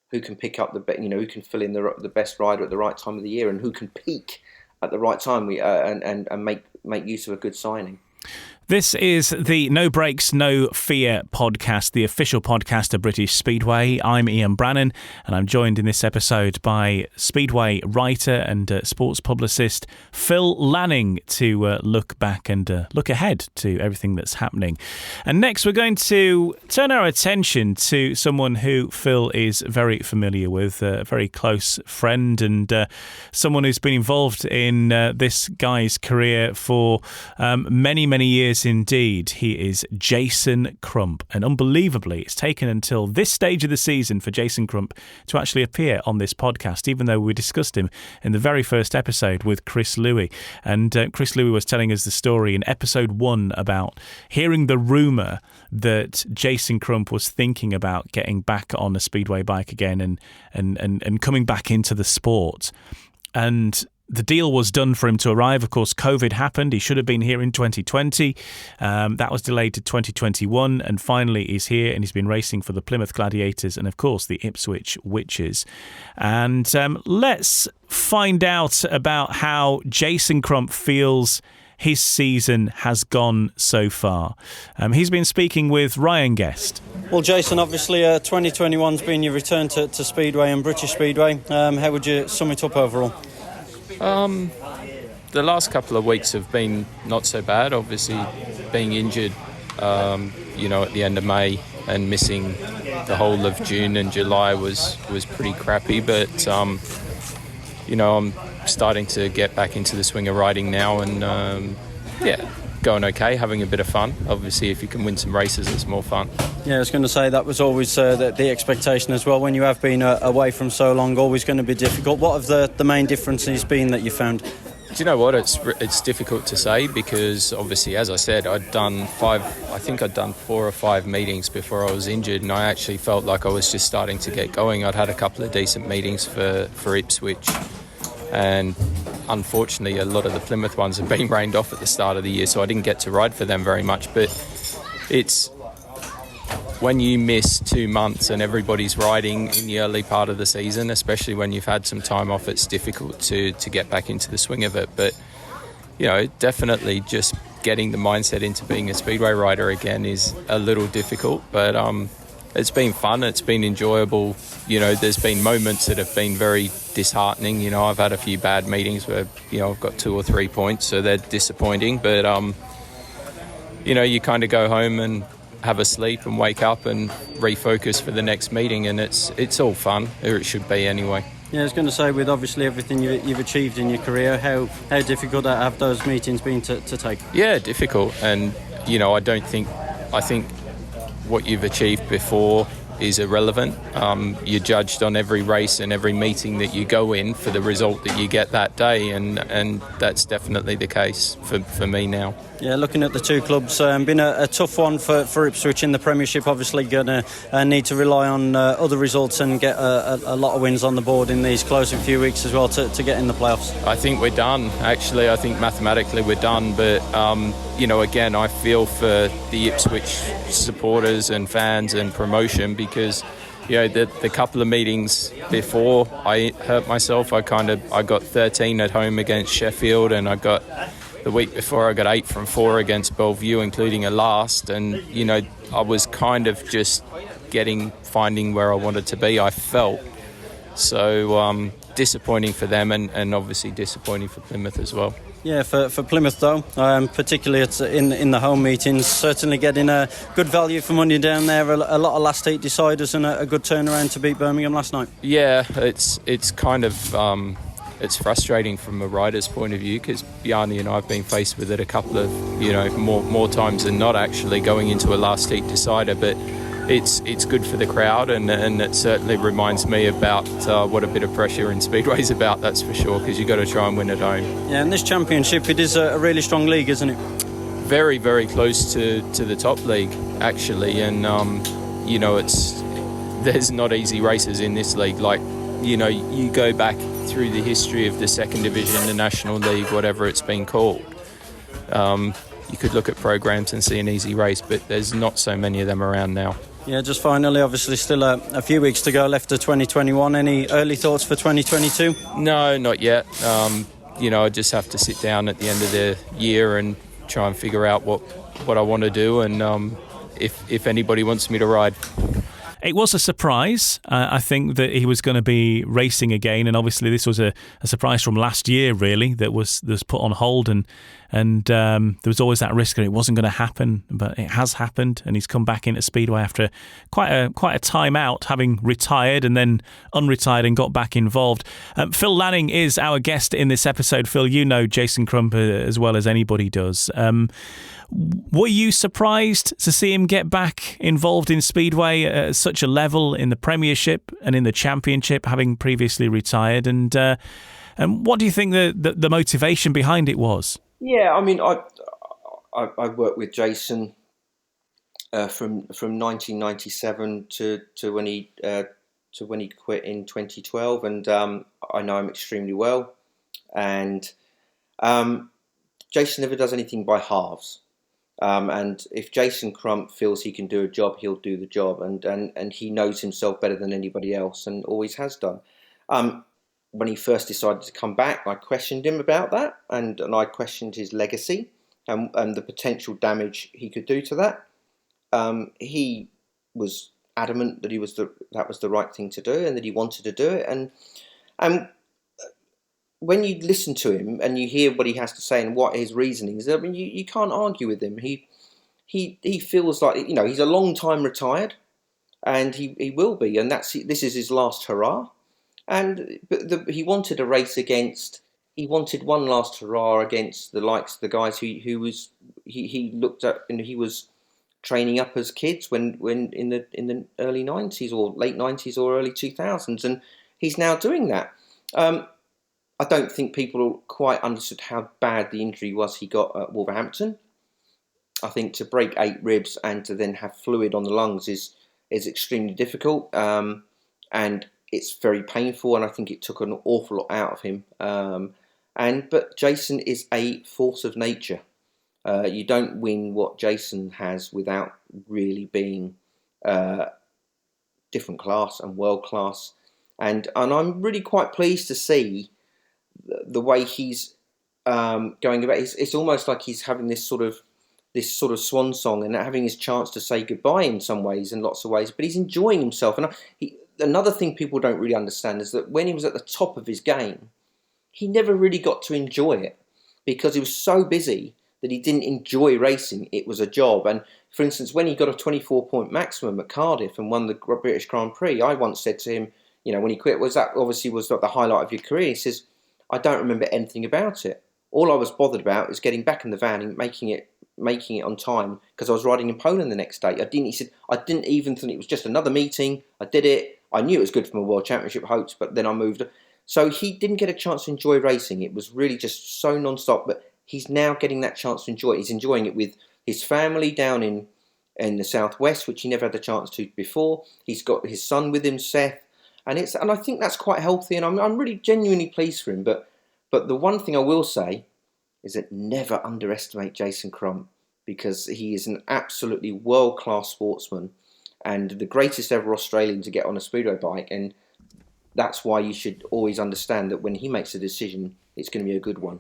who can pick up who can fill in the best rider at the right time of the year and who can peak at the right time and make use of a good signing. This is the No Brakes, No Fear podcast, the official podcast of British Speedway. I'm Ian Brannan, and I'm joined in this episode by Speedway writer and sports publicist Phil Lanning to look back and look ahead to everything that's happening. And next, we're going to turn our attention to someone who Phil is very familiar with, a very close friend and someone who's been involved in this guy's career for many, many years indeed. He is Jason Crump, and unbelievably it's taken until this stage of the season for Jason Crump to actually appear on this podcast, even though we discussed him in the very first episode with Chris Louis. And Chris Louis was telling us the story in episode 1 about hearing the rumour that Jason Crump was thinking about getting back on a speedway bike again and coming back into the sport. And the deal was done for him to arrive. Of course, COVID happened. He should have been here in 2020. That was delayed to 2021. And finally, he's here and he's been racing for the Plymouth Gladiators and, of course, the Ipswich Witches. And let's find out about how Jason Crump feels his season has gone so far. He's been speaking with Ryan Guest. Well, Jason, obviously 2021's been your return to Speedway and British Speedway. How would you sum it up overall? The last couple of weeks have been not so bad. Obviously, being injured, at the end of May and missing the whole of June and July was pretty crappy. But, I'm starting to get back into the swing of riding now and, going okay, having a bit of fun. Obviously, if you can win some races, it's more fun. Yeah, I was going to say that was always the expectation as well. When you have been away from so long, always going to be difficult. What have the main differences been that you found? Do you know what? It's difficult to say because obviously, as I said, I'd done 4 or 5 meetings before I was injured, and I actually felt like I was just starting to get going. I'd had a couple of decent meetings for Ipswich, and unfortunately a lot of the Plymouth ones have been rained off at the start of the year, so I didn't get to ride for them very much. But it's when you miss 2 months and everybody's riding in the early part of the season, especially when you've had some time off, it's difficult to get back into the swing of it. But definitely just getting the mindset into being a speedway rider again is a little difficult, but it's been fun. It's been enjoyable. There's been moments that have been very disheartening. I've had a few bad meetings where I've got 2 or 3 points, so they're disappointing. But you kind of go home and have a sleep and wake up and refocus for the next meeting, and it's all fun, or it should be anyway. Yeah, I was going to say, with obviously everything you've achieved in your career, how difficult have those meetings been to take? Yeah, difficult, and I think what you've achieved before is irrelevant. You're judged on every race and every meeting that you go in for the result that you get that day, and that's definitely the case for me now. Yeah, looking at the two clubs, been a tough one for Ipswich in the Premiership. Obviously going to need to rely on other results and get a lot of wins on the board in these closing few weeks as well to get in the playoffs. I think we're done, actually. I think mathematically we're done, but again, I feel for the Ipswich supporters and fans and promotion, because the couple of meetings before I hurt myself, I got 13 at home against Sheffield, and the week before I got 8 from 4 against Belle Vue, including a last, and I was kind of just finding where I wanted to be, I felt. So disappointing for them, and obviously disappointing for Plymouth as well. Yeah, for Plymouth though, particularly it's in the home meetings, certainly getting a good value for money down there. A lot of last 8 deciders and a good turnaround to beat Birmingham last night. Yeah, it's kind of it's frustrating from a rider's point of view, because Bjarne and I have been faced with it a couple of more times than not, actually, going into a last 8 decider. But it's good for the crowd, and it certainly reminds me about what a bit of pressure in Speedway's about, that's for sure, because you've got to try and win at home. Yeah, and this championship, it is a really strong league, isn't it? Very, very close to the top league, actually, and there's not easy races in this league. Like, you go back through the history of the second division, the National League, whatever it's been called. You could look at programs and see an easy race, but there's not so many of them around now. Yeah, just finally, obviously still a few weeks to go left to 2021. Any early thoughts for 2022? No, not yet. I just have to sit down at the end of the year and try and figure out what I want to do, and if anybody wants me to ride. It was a surprise, I think, that he was going to be racing again, and obviously this was a surprise from last year, really, that was put on hold, and there was always that risk that it wasn't going to happen, but it has happened, and he's come back into Speedway after quite a time out, having retired and then unretired and got back involved. Phil Lanning is our guest in this episode. Phil, you know Jason Crump as well as anybody does. Were you surprised to see him get back involved in Speedway at such a level in the Premiership and in the Championship, having previously retired? And what do you think the motivation behind it was? Yeah, I mean, I worked with Jason from 1997 to when he quit in 2012, and I know him extremely well. And Jason never does anything by halves. And if Jason Crump feels he can do a job, he'll do the job, and he knows himself better than anybody else, and always has done. When he first decided to come back, I questioned him about that, and I questioned his legacy and the potential damage he could do to that. He was adamant that that was the right thing to do, and that he wanted to do it. And when you listen to him and you hear what he has to say and what his reasoning is, I mean, you can't argue with him. He feels like, he's a long time retired, and he will be, and this is his last hurrah. But he wanted a race he wanted one last hurrah against the likes of the guys who he looked at, and he was training up as kids when in the early 90s or late 90s or early 2000s, and he's now doing that. I don't think people quite understood how bad the injury was he got at Wolverhampton. I think to break 8 ribs and to then have fluid on the lungs is extremely difficult, and it's very painful, and I think it took an awful lot out of him. But Jason is a force of nature. You don't win what Jason has without really being different class and world class. And I'm really quite pleased to see the way he's going about it. It's almost like he's having this sort of this sort of swan song and having his chance to say goodbye in some ways, in lots of ways, but he's enjoying himself. And another thing people don't really understand is that when he was at the top of his game, he never really got to enjoy it because he was so busy that he didn't enjoy racing. It was a job. And for instance, when he got a 24-point maximum at Cardiff and won the British Grand Prix, I once said to him, you know, when he quit, was that the highlight of your career? He says, I don't remember anything about it. All I was bothered about is getting back in the van and making it on time because I was riding in Poland the next day. He said, I didn't even think it was just another meeting. I did it. I knew it was good for my World Championship hopes, but then I moved. So he didn't get a chance to enjoy racing. It was really just so non-stop, but he's now getting that chance to enjoy it. He's enjoying it with his family down in the southwest, which he never had the chance to before. He's got his son with him, Seth, and I think that's quite healthy, and I'm really genuinely pleased for him. But the one thing I will say is that never underestimate Jason Crump, because he is an absolutely world-class sportsman and the greatest ever Australian to get on a speedway bike, and that's why you should always understand that when he makes a decision, it's going to be a good one.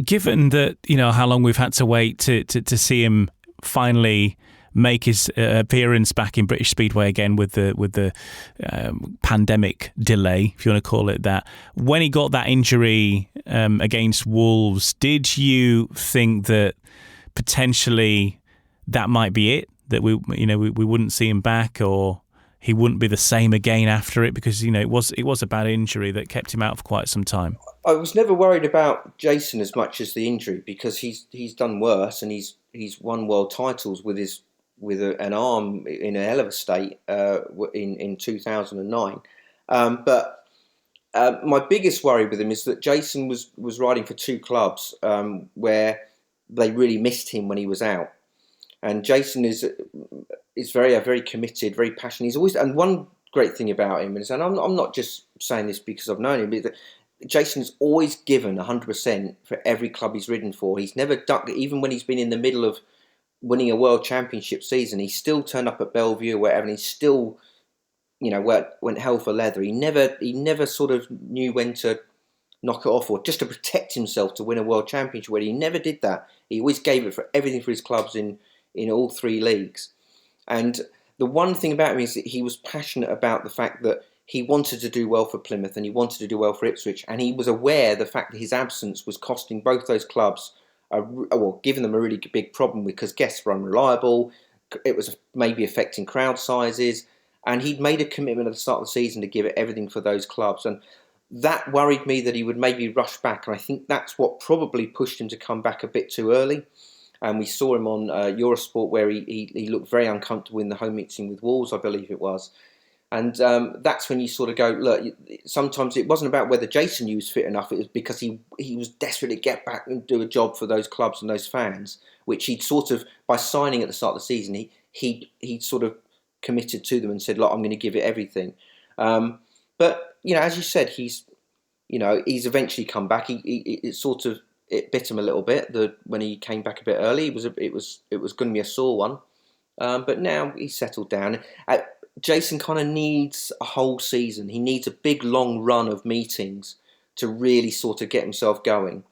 Given that, you know, how long we've had to wait to see him finally make his appearance back in British Speedway again with the pandemic delay, if you want to call it that. When he got that injury against Wolves, did you think that potentially that might be it? That we wouldn't see him back, or he wouldn't be the same again after it? Because, you know, it was a bad injury that kept him out for quite some time. I was never worried about Jason as much as the injury, because he's done worse, and he's won world titles with an arm in a hell of a state in 2009. But my biggest worry with him is that Jason was riding for two clubs where they really missed him when he was out. And Jason is very committed, very passionate. He's always, and one great thing about him is, and I'm not just saying this because I've known him, but that Jason's always given 100% for every club he's ridden for. He's never ducked, even when he's been in the middle of winning a World Championship season. He still turned up at Belle Vue or wherever, and he still, you know, went hell for leather. He never sort of knew when to knock it off or just to protect himself to win a World Championship. Where he never did that. He always gave it for everything for his clubs in all three leagues. And the one thing about him is that he was passionate about the fact that he wanted to do well for Plymouth and he wanted to do well for Ipswich, and he was aware of the fact that his absence was costing both those clubs, giving them a really big problem because guests were unreliable. It was maybe affecting crowd sizes, and he'd made a commitment at the start of the season to give it everything for those clubs, and that worried me that he would maybe rush back, and I think that's what probably pushed him to come back a bit too early. And we saw him on Eurosport where he looked very uncomfortable in the home meeting with Wolves, I believe it was. And that's when you sort of go, look, sometimes it wasn't about whether Jason was fit enough, it was because he was desperate to get back and do a job for those clubs and those fans, which he'd sort of, by signing at the start of the season, he'd sort of committed to them and said, look, I'm going to give it everything. But, you know, as you said, he's eventually come back. It bit him a little bit when he came back a bit early. It was going to be a sore one, but now he's settled down. Jason kind of needs a whole season. He needs a big long run of meetings to really sort of get himself going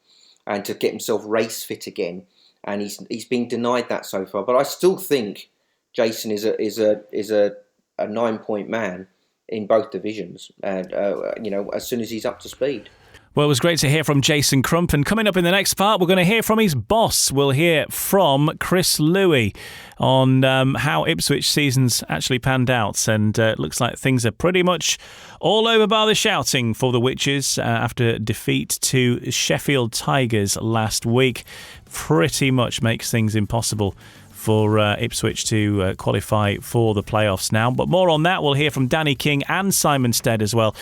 and to get himself race fit again. And he's been denied that so far. But I still think Jason is a 9-point man in both divisions. And as soon as he's up to speed. Well, it was great to hear from Jason Crump, and coming up in the next part, we're going to hear from his boss. We'll hear from Chris Louis on how Ipswich season's actually panned out, and it looks like things are pretty much all over bar the shouting for the Witches after defeat to Sheffield Tigers last week. Pretty much makes things impossible for Ipswich to qualify for the playoffs now. But more on that, we'll hear from Danny King and Simon Stead as well.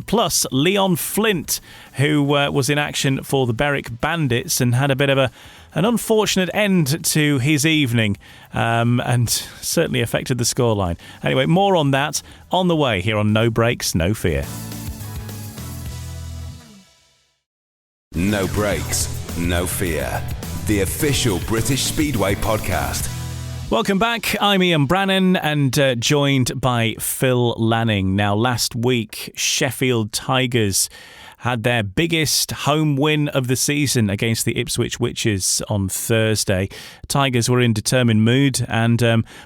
Plus, Leon Flint, who was in action for the Berwick Bandits and had a bit of an unfortunate end to his evening and certainly affected the scoreline. Anyway, more on that on the way here on No Brakes, No Fear. No Brakes, No Fear. The official British Speedway podcast. Welcome back. I'm Ian Brannan and joined by Phil Lanning. Now, last week, Sheffield Tigers had their biggest home win of the season against the Ipswich Witches on Thursday. Tigers were in determined mood, and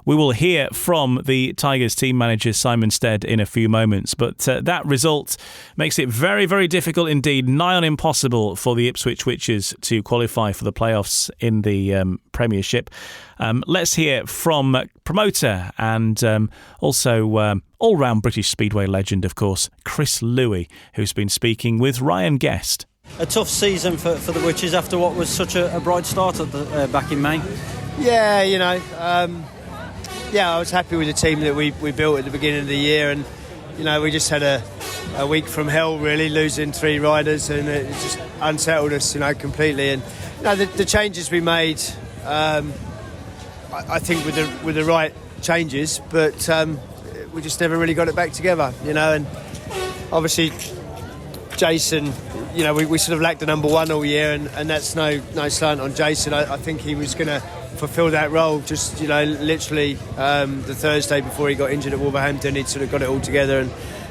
we will hear from the Tigers team manager Simon Stead in a few moments. But that result makes it very, very difficult indeed, nigh on impossible for the Ipswich Witches to qualify for the playoffs in the Premiership. Let's hear from promoter and also all-round British Speedway legend, of course, Chris Louis, who's been speaking with Ryan Guest. A tough season for the Witches after what was such a bright start back in May. Yeah, I was happy with the team that we built at the beginning of the year, and we just had a week from hell, really, losing 3 riders, and it just unsettled us, completely. And the changes we made, I think with the right changes, but we just never really got it back together, and obviously Jason, we sort of lacked the number one all year, and that's no slant on Jason. I think he was going to fulfil that role just, literally the Thursday before he got injured at Wolverhampton. He'd sort of got it all together, and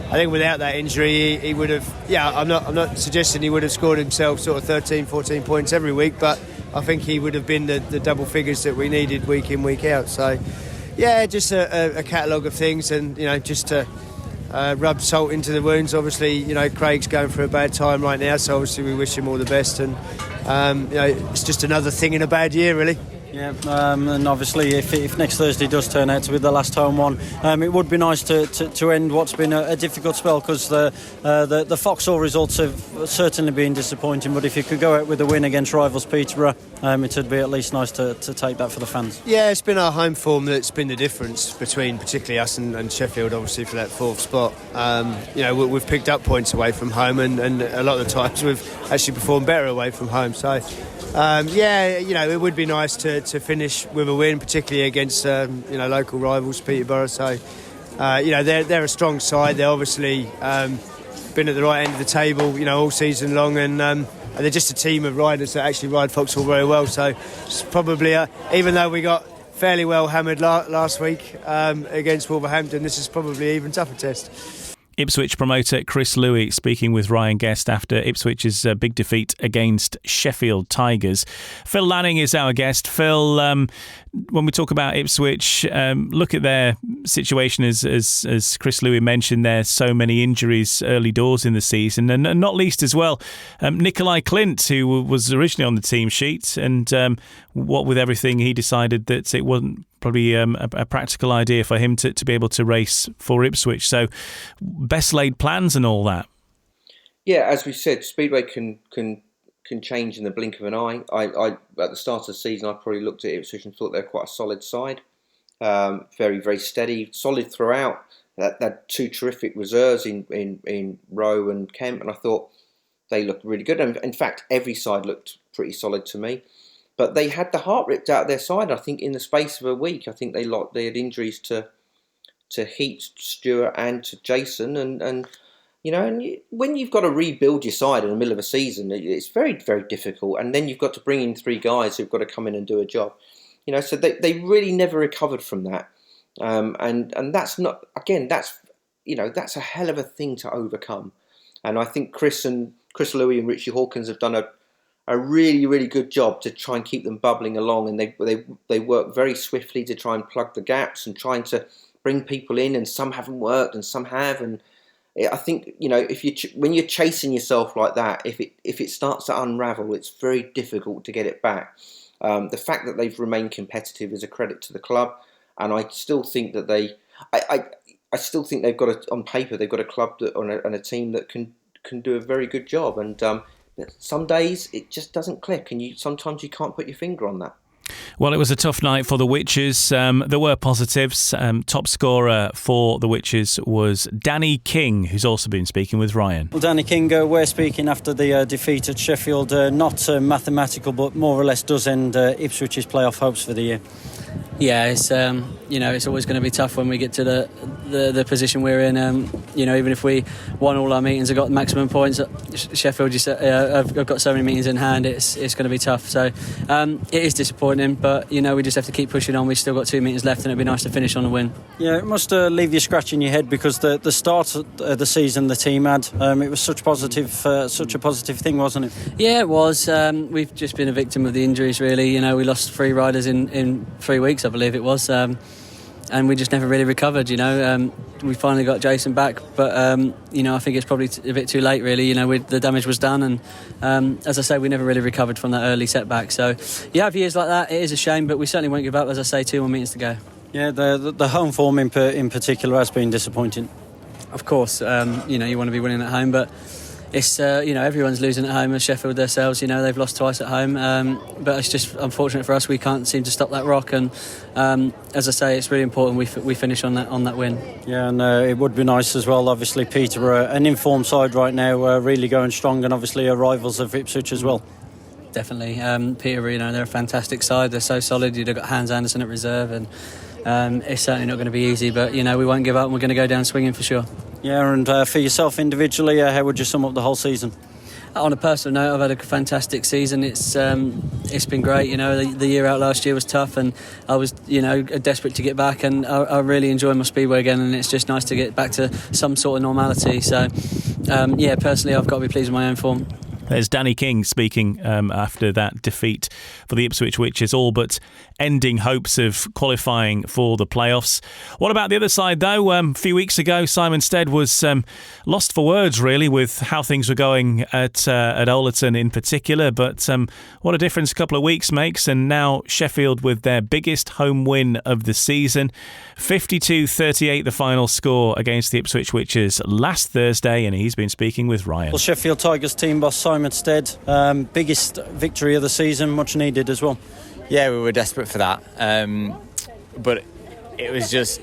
I think without that injury he would have, I'm not suggesting he would have scored himself sort of 13, 14 points every week, but I think he would have been the double figures that we needed week in, week out. So yeah, just a catalogue of things, and just to rub salt into the wounds. Obviously, Craig's going through a bad time right now, so obviously we wish him all the best, and it's just another thing in a bad year, really. Yeah, and obviously if next Thursday does turn out to be the last home one, it would be nice to end what's been a difficult spell, because the Foxhall results have certainly been disappointing, but if you could go out with a win against rivals Peterborough, it would be at least nice to take that for the fans. Yeah, it's been our home form that's been the difference between particularly us and Sheffield, obviously, for that 4th spot. We've picked up points away from home, and a lot of the times we've actually performed better away from home. So it would be nice to finish with a win, particularly against local rivals Peterborough. So they're a strong side. They're obviously been at the right end of the table all season long, and they're just a team of riders that actually ride Foxhall very well. So it's probably even though we got fairly well hammered last week against Wolverhampton, this is probably an even tougher test. Ipswich promoter Chris Louis speaking with Ryan Guest after Ipswich's big defeat against Sheffield Tigers. Phil Lanning is our guest. Phil, when we talk about Ipswich, look at their situation as Chris Louis mentioned. There's so many injuries early doors in the season, and not least as well Nikolai Clint, who was originally on the team sheet, and what with everything, he decided that it wasn't probably a practical idea for him to be able to race for Ipswich. So best laid plans and all that. Yeah, as we said, Speedway can change in the blink of an eye. I at the start of the season, I probably looked at Ipswich and thought they're quite a solid side. Very, very steady, solid throughout. That 2 terrific reserves in Rowe and Kemp, and I thought they looked really good. And in fact, every side looked pretty solid to me. But they had the heart ripped out of their side, I think, in the space of a week. I think they had injuries to Heat, Stewart and to Jason. And when you've got to rebuild your side in the middle of a season, it's very, very difficult. And then you've got to bring in 3 guys who've got to come in and do a job. So they really never recovered from that. And that's not, again, that's a hell of a thing to overcome. And I think Chris Louis and Richie Hawkins have done a really, really good job to try and keep them bubbling along, and they work very swiftly to try and plug the gaps and trying to bring people in, and some haven't worked and some have, and I think when you're chasing yourself like that, if it starts to unravel, it's very difficult to get it back. The fact that they've remained competitive is a credit to the club, and I still think that I still think they've got on paper they've got a club and a team that can do a very good job, and some days it just doesn't click, and sometimes you can't put your finger on that. Well, it was a tough night for the Witches. There were positives. Top scorer for the Witches was Danny King, who's also been speaking with Ryan. Well, Danny King, we're speaking after the defeat at Sheffield. Not mathematical, but more or less does end Ipswich's playoff hopes for the year. Yeah, it's it's always going to be tough when we get to the position we're in. Even if we won all our meetings and got maximum points, Sheffield just have got so many meetings in hand. It's going to be tough. So it is disappointing, but we just have to keep pushing on. We've still got 2 meetings left, and it'd be nice to finish on a win. Yeah, it must leave you scratching your head, because the start of the season the team had, it was such a positive thing, wasn't it? Yeah, it was. We've just been a victim of the injuries, really. We lost 3 riders in 3 weeks, I believe it was. And we just never really recovered. We finally got Jason back, but I think it's probably a bit too late, really. The damage was done, and as I say, we never really recovered from that early setback. So you have years like that. It is a shame, but we certainly won't give up. As I say, 2 more meetings to go. Yeah, the home form in particular has been disappointing. Of course, you want to be winning at home, but it's everyone's losing at home, as Sheffield themselves. They've lost twice at home, but it's just unfortunate for us. We can't seem to stop that rock, and as I say, it's really important we finish on that win. Yeah, and it would be nice as well. Obviously, Peter are an informed side right now, really going strong, and obviously are rivals of Ipswich as well. Definitely, Peter. They're a fantastic side. They're so solid. You've got Hans Anderson at reserve, and it's certainly not going to be easy. But we won't give up, and we're going to go down swinging for sure. Yeah, and for yourself individually, how would you sum up the whole season? On a personal note, I've had a fantastic season. It's been great. The year out last year was tough, and I was desperate to get back, and I really enjoy my speedway again, and it's just nice to get back to some sort of normality. So personally, I've got to be pleased with my own form. There's Danny King speaking after that defeat for the Ipswich Witches, all but ending hopes of qualifying for the playoffs. What about the other side, though? A few weeks ago, Simon Stead was lost for words, really, with how things were going at Oleton in particular. But what a difference a couple of weeks makes. And now Sheffield with their biggest home win of the season. 52-38 the final score against the Ipswich Witches last Thursday, and he's been speaking with Ryan. Well, Sheffield Tigers team boss Simon Stead, biggest victory of the season, much needed as well. Yeah, we were desperate for that, but it was just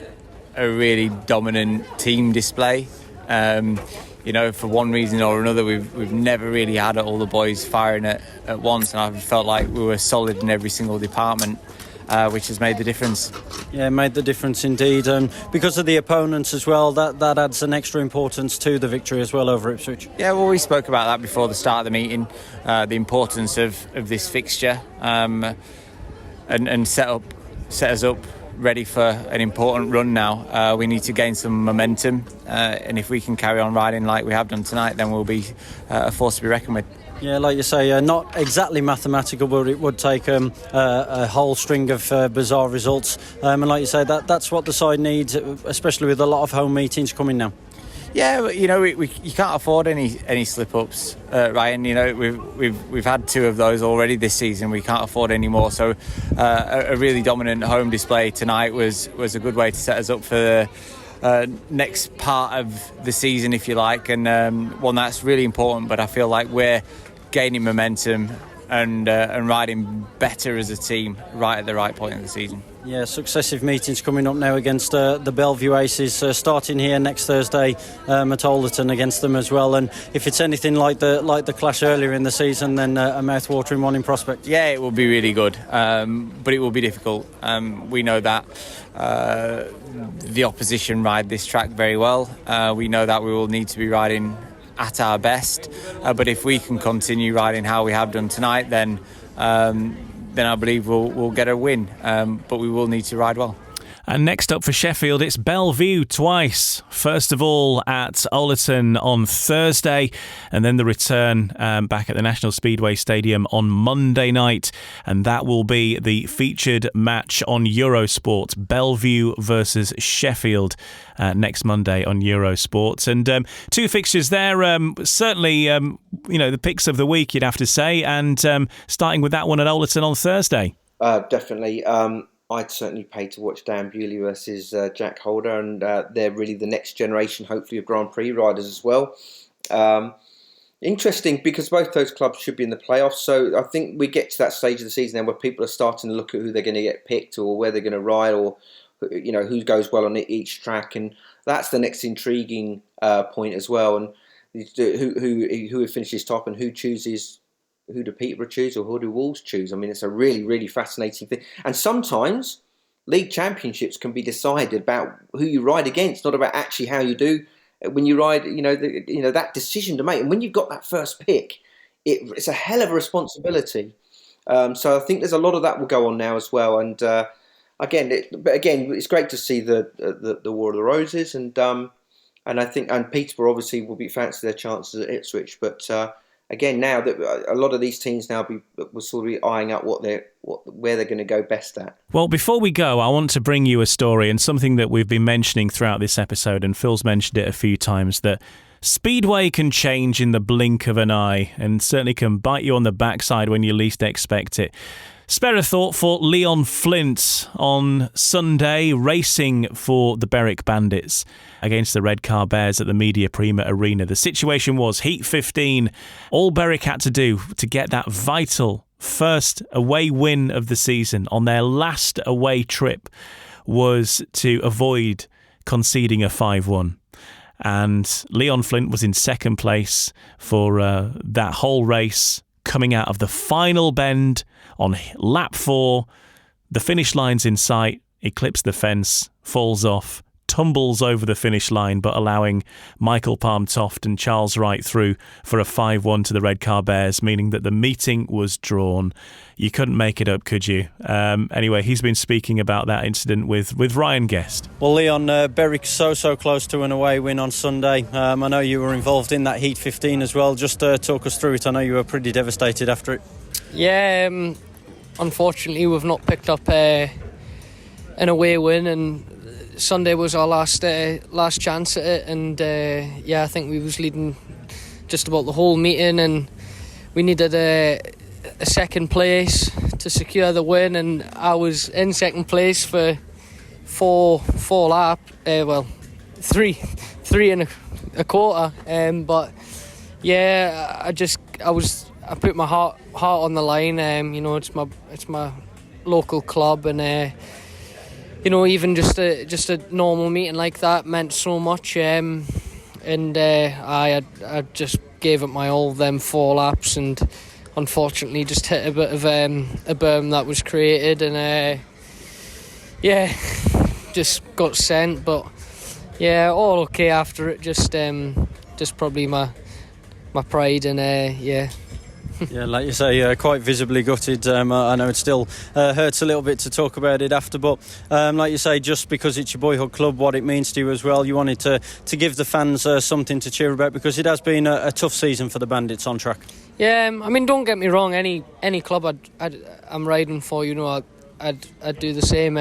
a really dominant team display. For one reason or another, we've never really had all the boys firing at once, and I felt like we were solid in every single department, which has made the difference. Yeah, made the difference indeed, and because of the opponents as well, that adds an extra importance to the victory as well over Ipswich. Yeah, well, we spoke about that before the start of the meeting, the importance of this fixture, and set us up ready for an important run now. We need to gain some momentum, and if we can carry on riding like we have done tonight, then we'll be a force to be reckoned with. Yeah, like you say, not exactly mathematical, but it would take a whole string of bizarre results. And like you say, that's what the side needs, especially with a lot of home meetings coming now. Yeah, you can't afford any slip-ups, Ryan. We've had 2 of those already this season. We can't afford any more. So a really dominant home display tonight was a good way to set us up for the next part of the season, if you like, and one that's really important. But I feel like we're gaining momentum and riding better as a team right at the right point of the season. Yeah, successive meetings coming up now against the Belle Vue Aces, starting here next Thursday at Oleton against them as well. And if it's anything like the clash earlier in the season, then a mouth-watering one in prospect. Yeah, it will be really good, but it will be difficult. We know that the opposition ride this track very well. We know that we will need to be riding at our best, but if we can continue riding how we have done tonight, then I believe we'll get a win, but we will need to ride well. And next up for Sheffield, it's Belle Vue twice. First of all at Oleton on Thursday, and then the return back at the National Speedway Stadium on Monday night. And that will be the featured match on Eurosport, Belle Vue versus Sheffield, next Monday on Eurosport. And 2 fixtures there, certainly the picks of the week, you'd have to say, and starting with that one at Oleton on Thursday. Definitely. I'd certainly pay to watch Dan Bewley versus Jack Holder, and they're really the next generation, hopefully, of Grand Prix riders as well. Interesting, because both those clubs should be in the playoffs, so I think we get to that stage of the season then where people are starting to look at who they're going to get picked or where they're going to ride, or who goes well on each track, and that's the next intriguing point as well, and who finishes top and who chooses. Who do Peterborough choose or who do Wolves choose? I mean, it's a really, really fascinating thing. And sometimes, league championships can be decided about who you ride against, not about actually how you do when you ride. That decision to make, and when you've got that first pick, it's a hell of a responsibility. So I think there's a lot of that will go on now as well. And again, it's great to see the War of the Roses, and I think Peterborough obviously will be fancy their chances at Ipswich, but. Again, now that a lot of these teams will sort of be eyeing up where they're going to go best at. Well, before we go, I want to bring you a story and something that we've been mentioning throughout this episode, and Phil's mentioned it a few times, that Speedway can change in the blink of an eye and certainly can bite you on the backside when you least expect it. Spare a thought for Leon Flint on Sunday, racing for the Berwick Bandits against the Redcar Bears at the Media Prima Arena. The situation was Heat 15. All Berwick had to do to get that vital first away win of the season on their last away trip was to avoid conceding a 5-1. And Leon Flint was in second place for that whole race, coming out of the final bend on lap 4. The finish line's in sight. He clips the fence, falls off, tumbles over the finish line, but allowing Michael Palm-Toft and Charles Wright through for a 5-1 to the Redcar Bears, meaning that the meeting was drawn. You couldn't make it up, could you? Anyway, he's been speaking about that incident with Ryan Guest. Well, Leon, Berwick so close to an away win on Sunday. I know you were involved in that Heat 15 as well. Just talk us through it. I know you were pretty devastated after it. Yeah, unfortunately we've not picked up an away win, and Sunday was our last chance at it, and I think we was leading just about the whole meeting, and we needed a second place to secure the win, and I was in second place for four lap, three and a quarter, but yeah, I put my heart on the line. It's my local club, and even just a normal meeting like that meant so much. I just gave it my all them 4 laps, and unfortunately just hit a bit of a berm that was created, and just got sent. But yeah, all okay after it. Just probably my pride, and Yeah, like you say, quite visibly gutted. I know it still hurts a little bit to talk about it after, but like you say, just because it's your boyhood club, what it means to you as well, you wanted to give the fans something to cheer about, because it has been a tough season for the Bandits on track. Yeah, I mean, don't get me wrong, any club I'm riding for, I'd do the same.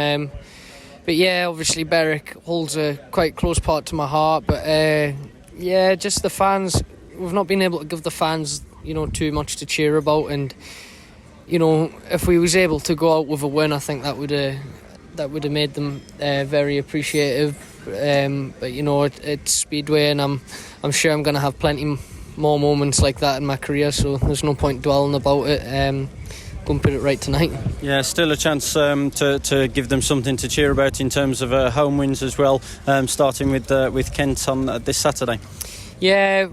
But yeah, obviously Berwick holds a quite close part to my heart, but just the fans, we've not been able to give the fans too much to cheer about, and if we was able to go out with a win, I think that would have made them very appreciative. But it's Speedway, and I'm sure I'm going to have plenty more moments like that in my career, so there's no point dwelling about it. Go and put it right tonight. Yeah, still a chance to give them something to cheer about in terms of home wins as well, starting with Kent on this Saturday. Yeah,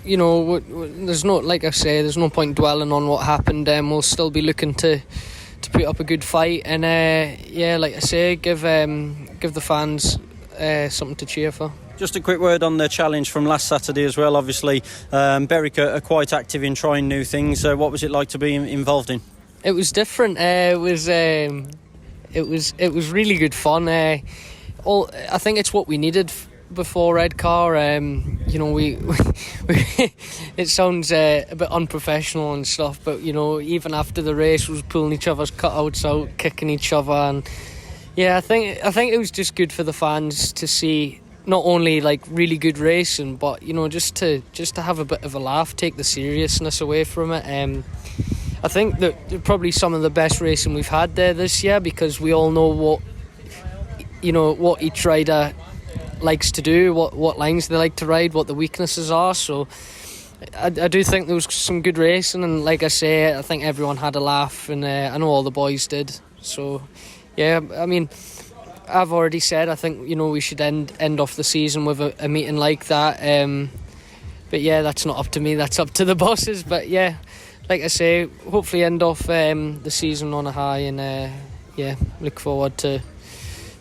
there's no, like I say, there's no point dwelling on what happened. We'll still be looking to put up a good fight, and like I say, give the fans something to cheer for. Just a quick word on the challenge from last Saturday as well. Obviously, Berwick are quite active in trying new things. What was it like to be involved in? It was different. It was really good fun. I think it's what we needed before Redcar. We it sounds a bit unprofessional and stuff, but even after the race, we was pulling each other's cutouts out, kicking each other, and yeah, I think it was just good for the fans to see not only like really good racing, but just to have a bit of a laugh, take the seriousness away from it. I think that probably some of the best racing we've had there this year, because we all know what each rider likes to do, what lines they like to ride, what the weaknesses are. So I do think there was some good racing, and like I say, I think everyone had a laugh, and I know all the boys did. So yeah, I mean, I've already said I think we should end off the season with a meeting like that. But yeah, that's not up to me, that's up to the bosses. But yeah, like I say, hopefully end off the season on a high, and look forward to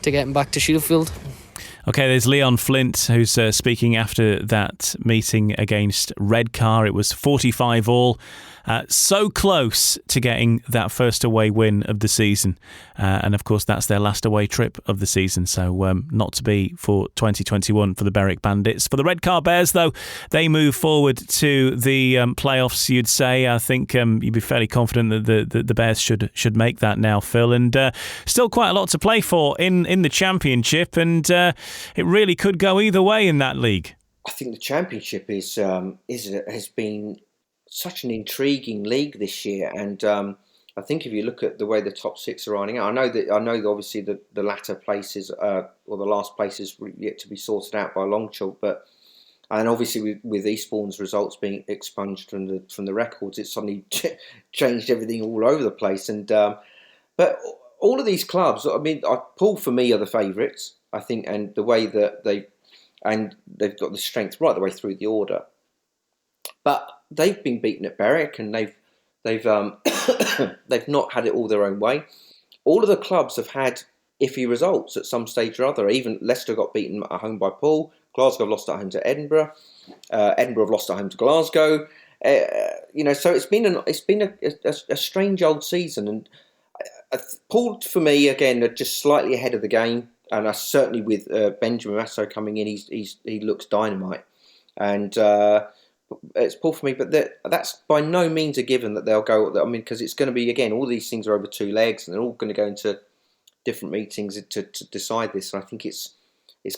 getting back to Sheffield. Okay, there's Leon Flint, who's speaking after that meeting against Redcar. It was 45 all. So close to getting that first away win of the season. And of course, that's their last away trip of the season. So not to be for 2021 for the Berwick Bandits. For the Redcar Bears, though, they move forward to the playoffs, you'd say. I think you'd be fairly confident that the Bears should make that now, Phil. And still quite a lot to play for in the Championship. And it really could go either way in that league. I think the Championship has been such an intriguing league this year, and I think if you look at the way the top six are lining out, I know that obviously the latter places or the last places yet to be sorted out by a long chalk, and obviously with Eastbourne's results being expunged from the records, it's suddenly changed everything all over the place. And but all of these clubs, I mean, Poole for me are the favourites, I think, and the way that they've got the strength right the way through the order, but they've been beaten at Berwick, and they've they've not had it all their own way. All of the clubs have had iffy results at some stage or other. Even Leicester got beaten at home by Poole. Glasgow have lost at home to Edinburgh. Edinburgh have lost at home to Glasgow. So it's been a strange old season. And Poole for me again are just slightly ahead of the game. And certainly with Benjamin Masso coming in, he looks dynamite. And it's Poole for me, but that's by no means a given that they'll go. I mean, because it's going to be, again, all these things are over 2 legs, and they're all going to go into different meetings to decide this. And I think it's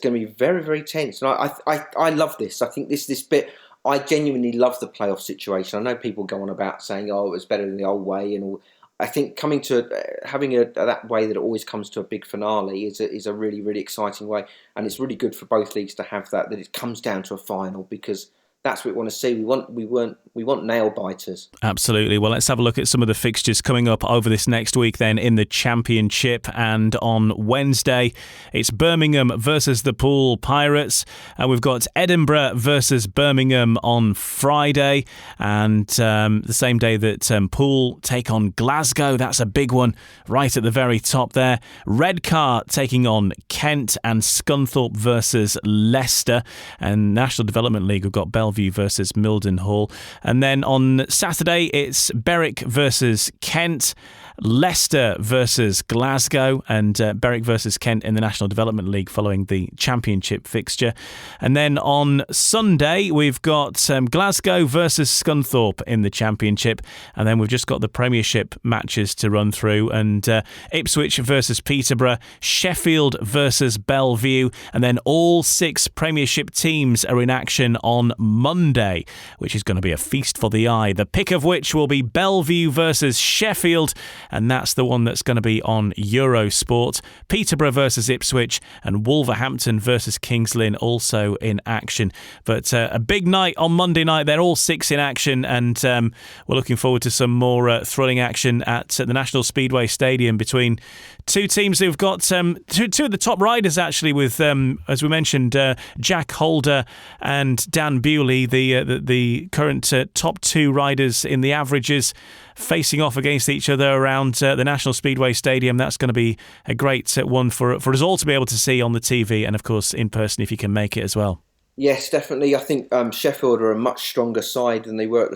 going to be very, very tense. And I love this. I think this bit, I genuinely love the playoff situation. I know people go on about saying, oh, it was better than the old way, and all. I think coming to having that way that it always comes to a big finale is a really, really exciting way, and it's really good for both leagues to have that it comes down to a final, because that's what we want to see. We want nail biters. Absolutely. Well, let's have a look at some of the fixtures coming up over this next week then in the Championship. And on Wednesday, it's Birmingham versus the Poole Pirates. And we've got Edinburgh versus Birmingham on Friday. And the same day that Poole take on Glasgow. That's a big one right at the very top there. Redcar taking on Kent, and Scunthorpe versus Leicester. And National Development League have got Belle Vue versus Mildenhall. And then on Saturday, it's Berwick versus Kent, Leicester versus Glasgow, and Berwick versus Kent in the National Development League following the Championship fixture. And then on Sunday, we've got Glasgow versus Scunthorpe in the Championship. And then we've just got the Premiership matches to run through, and Ipswich versus Peterborough, Sheffield versus Belle Vue, and then all 6 Premiership teams are in action on Monday, which is going to be a feast for the eye. The pick of which will be Belle Vue versus Sheffield, and that's the one that's going to be on Eurosport. Peterborough versus Ipswich, and Wolverhampton versus Kings Lynn also in action. But a big night on Monday night. They're all 6 in action, and we're looking forward to some more thrilling action at the National Speedway Stadium between 2 teams who've got two of the top riders, actually, with, as we mentioned, Jack Holder and Dan Bewley, the current top 2 riders in the averages, facing off against each other around the National Speedway Stadium. That's going to be a great one for us all to be able to see on the TV, and of course in person if you can make it as well. Yes, definitely. I think Sheffield are a much stronger side than they were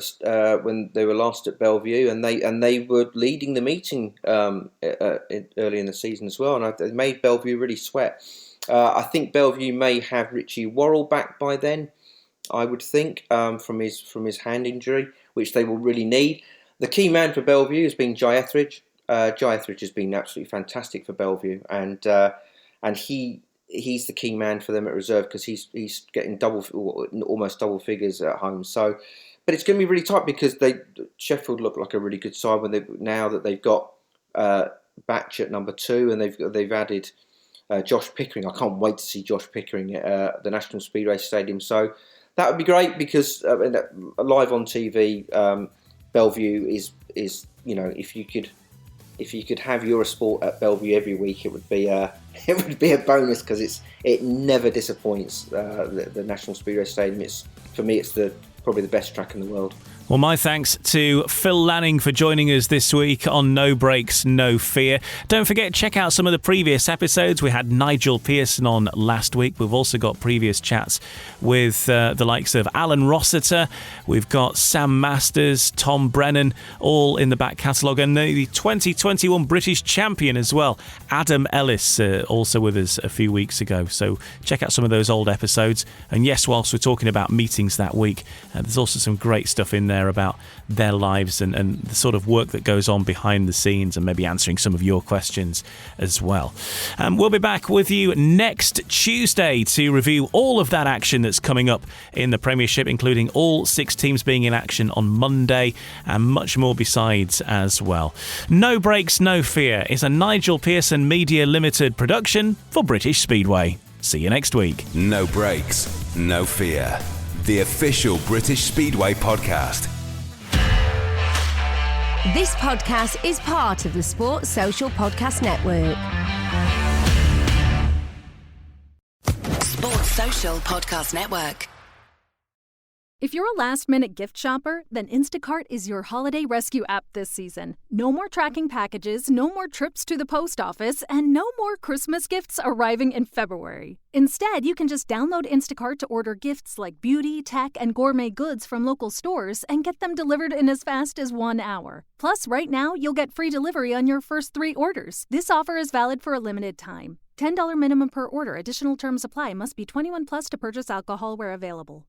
when they were last at Belle Vue, and they were leading the meeting early in the season as well, and they made Belle Vue really sweat. I think Belle Vue may have Richie Worrell back by then, I would think, from his hand injury, which they will really need. The key man for Belle Vue has been Jai Etheridge. Jai Etheridge has been absolutely fantastic for Belle Vue, and he's the key man for them at reserve, because he's getting almost double figures at home. So, but it's going to be really tight, because Sheffield look like a really good side now that they've got Batch at number 2, and they've added Josh Pickering. I can't wait to see Josh Pickering at the National Speedway Stadium. So that would be great, because live on TV. Belle Vue is if you could have Eurosport at Belle Vue every week, it would be a bonus, because it never disappoints. The National Speedway Stadium. For me, it's probably the best track in the world. Well, my thanks to Phil Lanning for joining us this week on No Breaks, No Fear. Don't forget, check out some of the previous episodes. We had Nigel Pearson on last week. We've also got previous chats with the likes of Alan Rossiter. We've got Sam Masters, Tom Brennan, all in the back catalogue. And the 2021 British champion as well, Adam Ellis, also with us a few weeks ago. So check out some of those old episodes. And yes, whilst we're talking about meetings that week, there's also some great stuff in there about their lives and the sort of work that goes on behind the scenes, and maybe answering some of your questions as well. We'll be back with you next Tuesday to review all of that action that's coming up in the Premiership, including all 6 teams being in action on Monday and much more besides as well. No Breaks, No Fear is a Nigel Pearson Media Limited production for British Speedway. See you next week. No Breaks, No Fear. The official British Speedway podcast. This podcast is part of the Sports Social Podcast Network. Sports Social Podcast Network. If you're a last-minute gift shopper, then Instacart is your holiday rescue app this season. No more tracking packages, no more trips to the post office, and no more Christmas gifts arriving in February. Instead, you can just download Instacart to order gifts like beauty, tech, and gourmet goods from local stores and get them delivered in as fast as 1 hour. Plus, right now, you'll get free delivery on your first 3 orders. This offer is valid for a limited time. $10 minimum per order. Additional terms apply. Must be 21 plus to purchase alcohol where available.